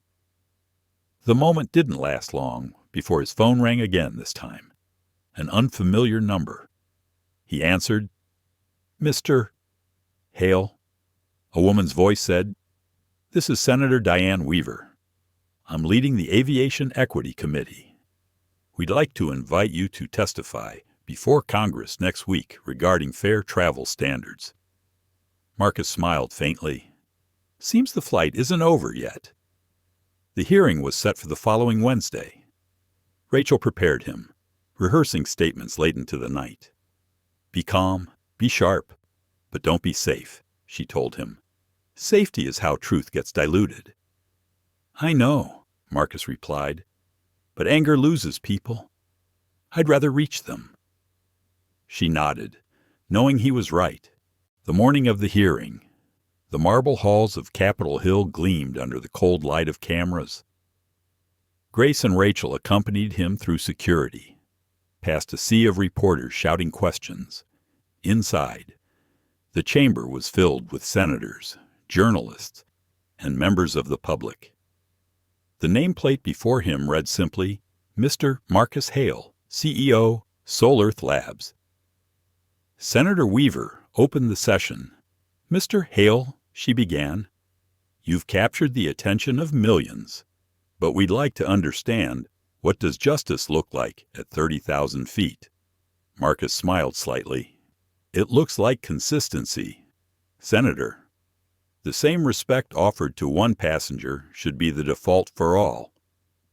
The moment didn't last long before his phone rang again this time. An unfamiliar number. He answered, Mr. Hale. A woman's voice said, This is Senator Diane Weaver. I'm leading the Aviation Equity Committee. We'd like to invite you to testify before Congress next week regarding fair travel standards. Marcus smiled faintly. Seems the flight isn't over yet. The hearing was set for the following Wednesday. Rachel prepared him, rehearsing statements late into the night. Be calm, be sharp, but don't be safe, she told him. Safety is how truth gets diluted. I know, Marcus replied, but anger loses people. I'd rather reach them. She nodded, knowing he was right. The morning of the hearing, the marble halls of Capitol Hill gleamed under the cold light of cameras. Grace and Rachel accompanied him through security, past a sea of reporters shouting questions. Inside, the chamber was filled with senators, journalists, and members of the public. The nameplate before him read simply, Mr. Marcus Hale, CEO, Soul Earth Labs. Senator Weaver opened the session. Mr. Hale, she began, you've captured the attention of millions, but we'd like to understand, what does justice look like at 30,000 feet? Marcus smiled slightly. It looks like consistency. Senator, the same respect offered to one passenger should be the default for all.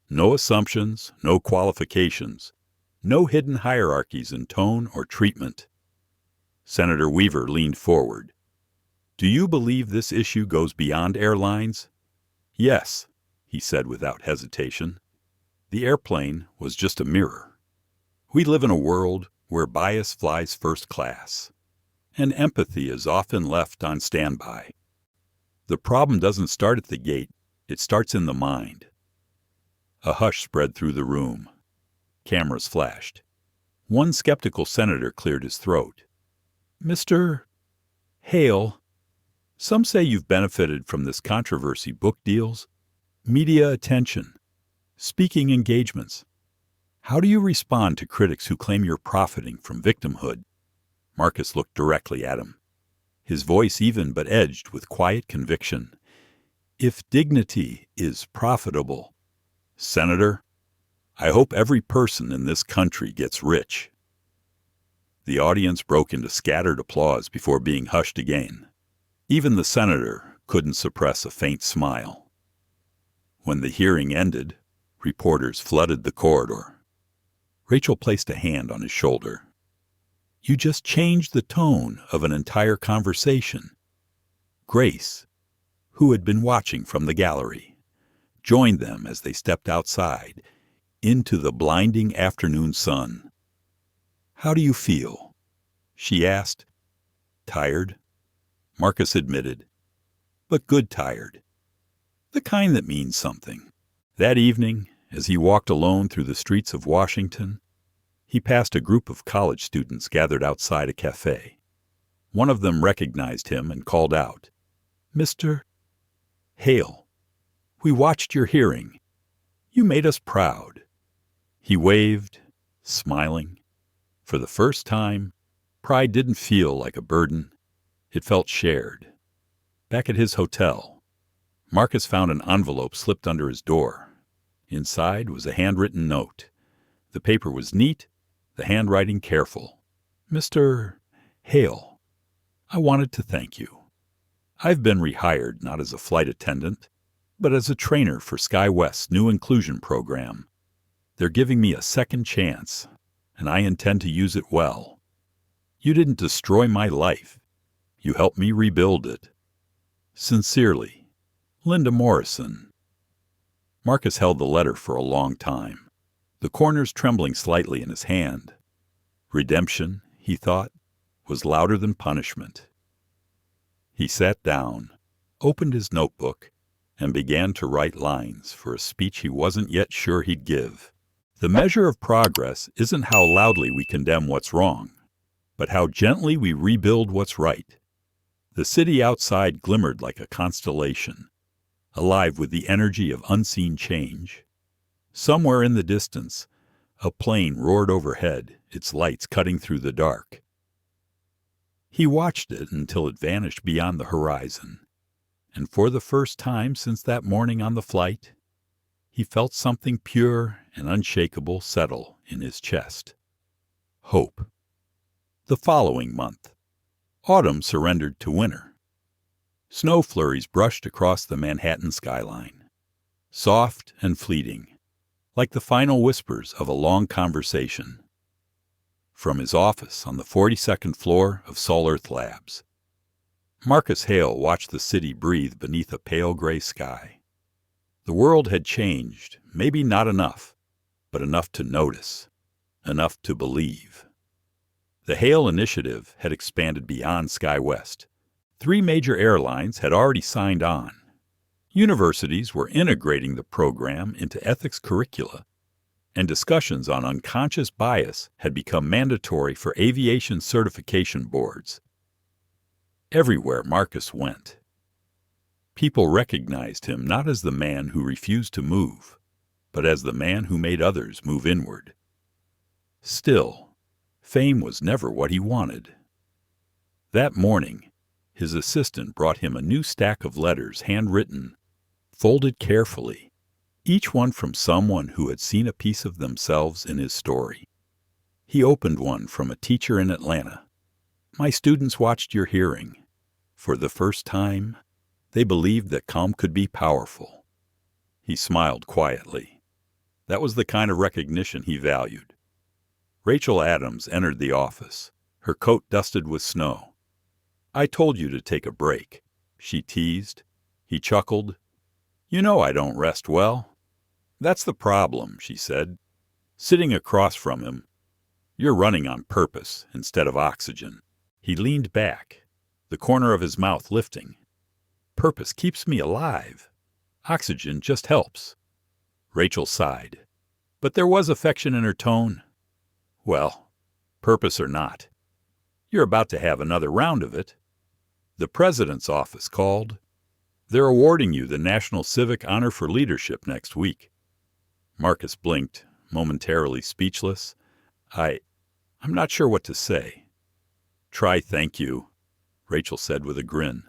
No assumptions, no qualifications, no hidden hierarchies in tone or treatment. Senator Weaver leaned forward. Do you believe this issue goes beyond airlines? Yes, he said without hesitation. The airplane was just a mirror. We live in a world where bias flies first class, and empathy is often left on standby. The problem doesn't start at the gate, It starts in the mind. A hush spread through the room. Cameras flashed. One skeptical senator cleared his throat. Mr. Hale, some say you've benefited from this controversy: book deals, media attention, speaking engagements. How do you respond to critics who claim you're profiting from victimhood? Marcus looked directly at him, his voice even but edged with quiet conviction. If dignity is profitable, Senator, I hope every person in this country gets rich. The audience broke into scattered applause before being hushed again. Even the senator couldn't suppress a faint smile. When the hearing ended, reporters flooded the corridor. Rachel placed a hand on his shoulder. You just changed the tone of an entire conversation. Grace, who had been watching from the gallery, joined them as they stepped outside into the blinding afternoon sun. How do you feel? She asked. Tired, Marcus admitted, but good tired. The kind that means something. That evening, as he walked alone through the streets of Washington, he passed a group of college students gathered outside a cafe. One of them recognized him and called out, Mr. Hale, we watched your hearing. You made us proud. He waved, smiling. For the first time, pride didn't feel like a burden. It felt shared. Back at his hotel, Marcus found an envelope slipped under his door. Inside was a handwritten note. The paper was neat, the handwriting careful. Mr. Hale, I wanted to thank you. I've been rehired not as a flight attendant, but as a trainer for SkyWest's new inclusion program. They're giving me a second chance, and I intend to use it well. You didn't destroy my life. You helped me rebuild it. Sincerely, Linda Morrison. Marcus held the letter for a long time, the corners trembling slightly in his hand. Redemption, he thought, was louder than punishment. He sat down, opened his notebook, and began to write lines for a speech he wasn't yet sure he'd give. The measure of progress isn't how loudly we condemn what's wrong, but how gently we rebuild what's right. The city outside glimmered like a constellation, alive with the energy of unseen change. Somewhere in the distance, a plane roared overhead, its lights cutting through the dark. He watched it until it vanished beyond the horizon, and for the first time since that morning on the flight, he felt something pure and unshakable settle in his chest. Hope. The following month, autumn surrendered to winter. Snow flurries brushed across the Manhattan skyline, soft and fleeting, like the final whispers of a long conversation. From his office on the 42nd floor of Sol Earth Labs, Marcus Hale watched the city breathe beneath a pale gray sky. The world had changed, maybe not enough, but enough to notice, enough to believe. The Hale Initiative had expanded beyond SkyWest. 3 major airlines had already signed on. Universities were integrating the program into ethics curricula, and discussions on unconscious bias had become mandatory for aviation certification boards. Everywhere Marcus went, people recognized him not as the man who refused to move, but as the man who made others move inward. Still, fame was never what he wanted. That morning, his assistant brought him a new stack of letters handwritten, folded carefully, each one from someone who had seen a piece of themselves in his story. He opened one from a teacher in Atlanta. My students watched your hearing. For the first time, they believed that calm could be powerful. He smiled quietly. That was the kind of recognition he valued. Rachel Adams entered the office, her coat dusted with snow. I told you to take a break, she teased. He chuckled. You know I don't rest well. That's the problem, she said, sitting across from him. You're running on purpose instead of oxygen. He leaned back, the corner of his mouth lifting. Purpose keeps me alive. Oxygen just helps. Rachel sighed. But there was affection in her tone. Well, purpose or not, you're about to have another round of it. The president's office called. They're awarding you the National Civic Honor for Leadership next week. Marcus blinked, momentarily speechless. I'm not sure what to say. Try thank you, Rachel said with a grin.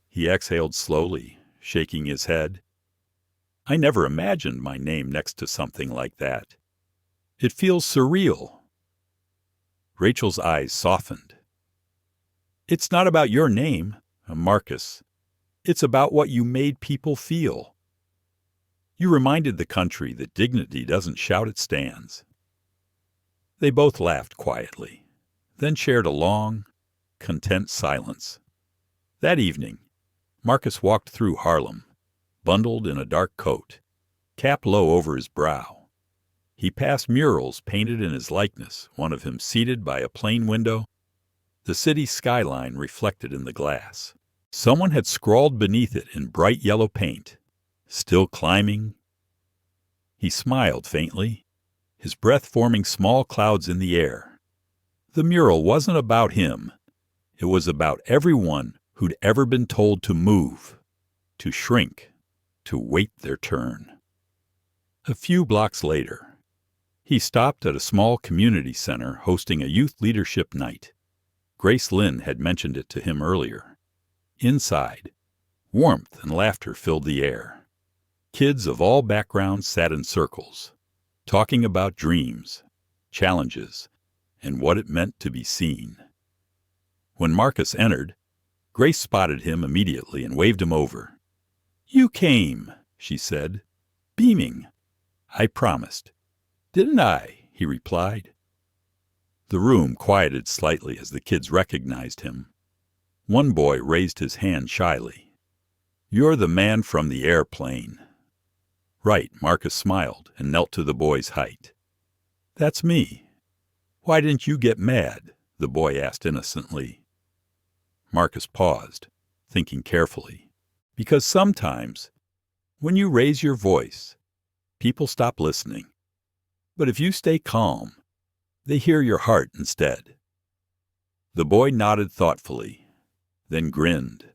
He exhaled slowly, shaking his head. I never imagined my name next to something like that. It feels surreal. Rachel's eyes softened. It's not about your name, Marcus. It's about what you made people feel. You reminded the country that dignity doesn't shout, it stands. They both laughed quietly, then shared a long, content silence. That evening, Marcus walked through Harlem, bundled in a dark coat, cap low over his brow. He passed murals painted in his likeness, one of him seated by a plane window, the city skyline reflected in the glass. Someone had scrawled beneath it in bright yellow paint, "Still climbing." He smiled faintly, his breath forming small clouds in the air. The mural wasn't about him. It was about everyone who'd ever been told to move, to shrink, to wait their turn. A few blocks later, he stopped at a small community center hosting a youth leadership night. Grace Lynn had mentioned it to him earlier. Inside, warmth and laughter filled the air. Kids of all backgrounds sat in circles, talking about dreams, challenges, and what it meant to be seen. When Marcus entered, Grace spotted him immediately and waved him over. "You came," she said, beaming. "I promised." "Didn't I?" he replied. The room quieted slightly as the kids recognized him. One boy raised his hand shyly. "You're the man from the airplane." "Right," Marcus smiled and knelt to the boy's height. "That's me." "Why didn't you get mad?" the boy asked innocently. Marcus paused, thinking carefully. "Because sometimes, when you raise your voice, people stop listening. But if you stay calm, they hear your heart instead." The boy nodded thoughtfully, then grinned.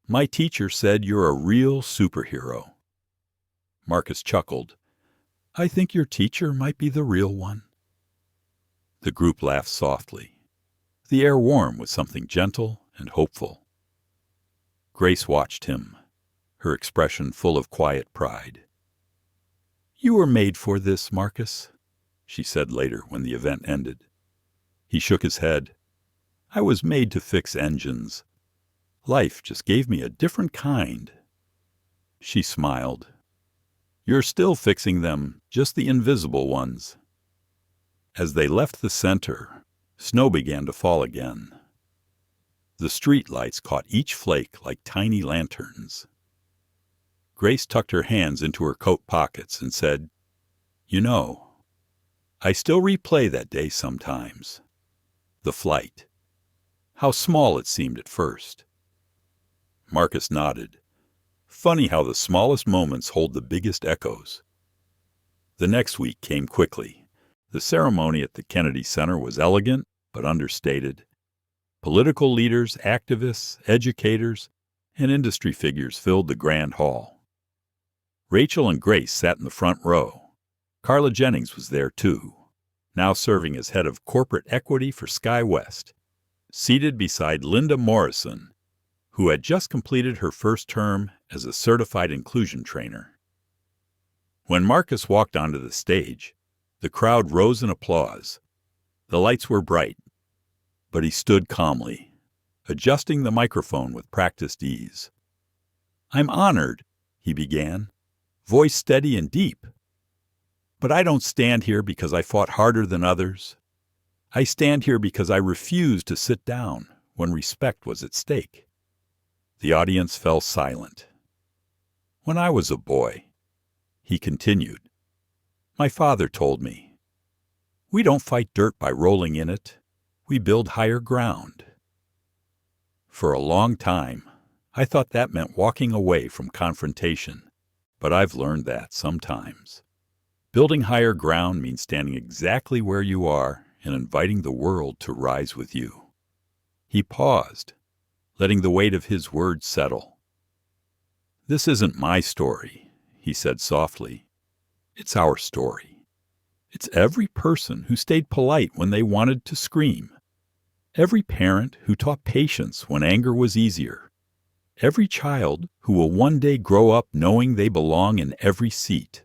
"My teacher said you're a real superhero." Marcus chuckled. "I think your teacher might be the real one." The group laughed softly, the air warm with something gentle and hopeful. Grace watched him, her expression full of quiet pride. "You were made for this, Marcus," she said later when the event ended. He shook his head. "I was made to fix engines. Life just gave me a different kind." She smiled. "You're still fixing them, just the invisible ones." As they left the center, snow began to fall again. The street lights caught each flake like tiny lanterns. Grace tucked her hands into her coat pockets and said, "You know, I still replay that day sometimes. The flight. How small it seemed at first." Marcus nodded. Funny how the smallest moments hold the biggest echoes. The next week came quickly. The ceremony at the Kennedy Center was elegant but understated. Political leaders, activists, educators, and industry figures filled the grand hall. Rachel and Grace sat in the front row. Carla Jennings was there too, now serving as head of corporate equity for SkyWest, seated beside Linda Morrison, who had just completed her first term as a certified inclusion trainer. When Marcus walked onto the stage, the crowd rose in applause. The lights were bright, but he stood calmly, adjusting the microphone with practiced ease. "I'm honored," he began, voice steady and deep. "But I don't stand here because I fought harder than others. I stand here because I refused to sit down when respect was at stake." The audience fell silent. "When I was a boy," he continued, "my father told me, we don't fight dirt by rolling in it. We build higher ground." For a long time, I thought that meant walking away from confrontation. But I've learned that sometimes building higher ground means standing exactly where you are and inviting the world to rise with you. He paused, letting the weight of his words settle. This isn't my story, he said softly. It's our story. It's every person who stayed polite when they wanted to scream. Every parent who taught patience when anger was easier. Every child who will one day grow up knowing they belong in every seat,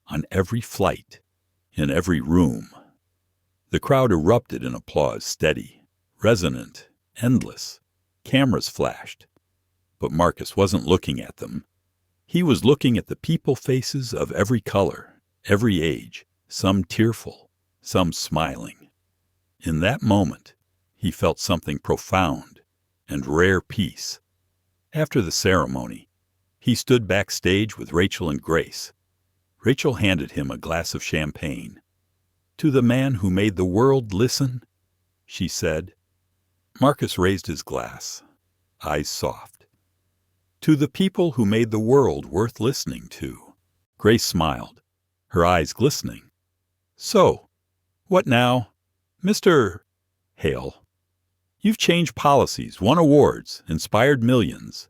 on every flight, in every room. The crowd erupted in applause, steady, resonant, endless. Cameras flashed. But Marcus wasn't looking at them. He was looking at the people faces of every color, every age, some tearful, some smiling. In that moment, he felt something profound and rare peace. After the ceremony, he stood backstage with Rachel and Grace. Rachel handed him a glass of champagne. "To the man who made the world listen," she said. Marcus raised his glass, eyes soft. "To the people who made the world worth listening to." Grace smiled, her eyes glistening. "So, what now, Mr. Hale? You've changed policies, won awards, inspired millions.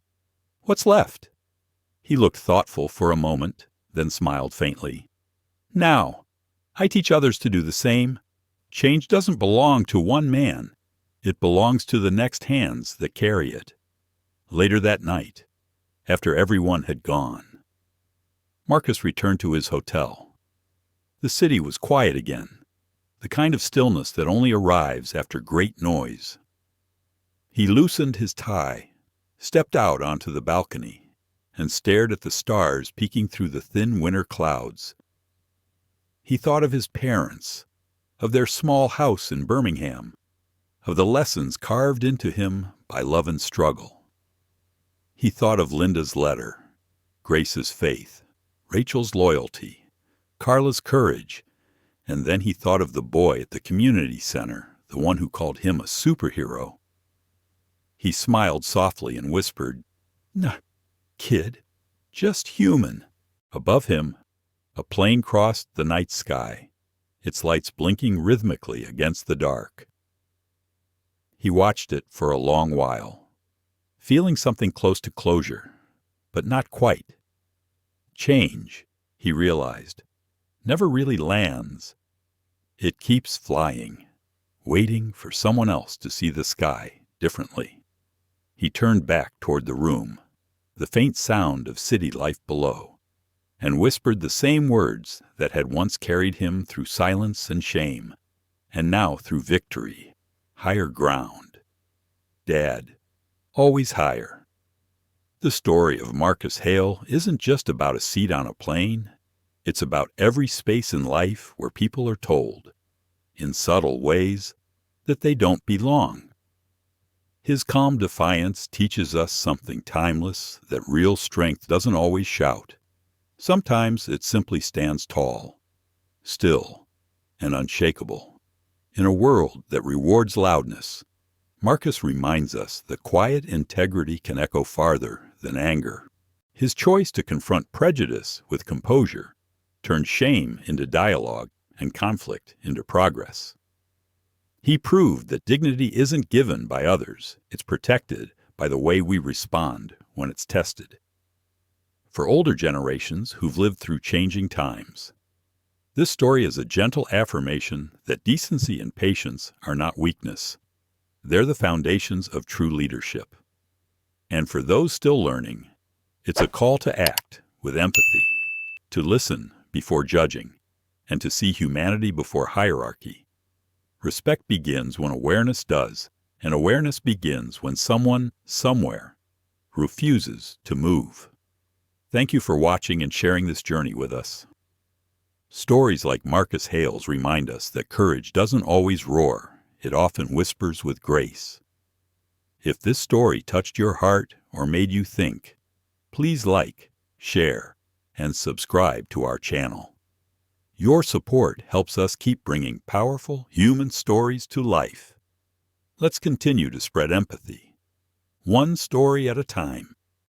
What's left?" He looked thoughtful for a moment, then smiled faintly. "Now, I teach others to do the same. Change doesn't belong to one man. It belongs to the next hands that carry it." Later that night, after everyone had gone, Marcus returned to his hotel. The city was quiet again, the kind of stillness that only arrives after great noise. He loosened his tie, stepped out onto the balcony, and stared at the stars peeking through the thin winter clouds. He thought of his parents, of their small house in Birmingham, of the lessons carved into him by love and struggle. He thought of Linda's letter, Grace's faith, Rachel's loyalty, Carla's courage, and then he thought of the boy at the community center, the one who called him a superhero. He smiled softly and whispered, "Nah, kid, just human." Above him, a plane crossed the night sky, its lights blinking rhythmically against the dark. He watched it for a long while, feeling something close to closure, but not quite. Change, he realized, never really lands. It keeps flying, waiting for someone else to see the sky differently. He turned back toward the room, the faint sound of city life below, and whispered the same words that had once carried him through silence and shame, and now through victory, higher ground. Dad, always higher. The story of Marcus Hale isn't just about a seat on a plane. It's about every space in life where people are told, in subtle ways, that they don't belong. His calm defiance teaches us something timeless, that real strength doesn't always shout. Sometimes it simply stands tall, still, and unshakable. In a world that rewards loudness, Marcus reminds us that quiet integrity can echo farther than anger. His choice to confront prejudice with composure turned shame into dialogue and conflict into progress. He proved that dignity isn't given by others, it's protected by the way we respond when it's tested. For older generations who've lived through changing times, this story is a gentle affirmation that decency and patience are not weakness. They're the foundations of true leadership. And for those still learning, it's a call to act with empathy, to listen before judging, and to see humanity before hierarchy. Respect begins when awareness does, and awareness begins when someone, somewhere, refuses to move. Thank you for watching and sharing this journey with us. Stories like Marcus Hale's remind us that courage doesn't always roar, it often whispers with grace. If this story touched your heart or made you think, please like, share, and subscribe to our channel. Your support helps us keep bringing powerful human stories to life. Let's continue to spread empathy, one story at a time.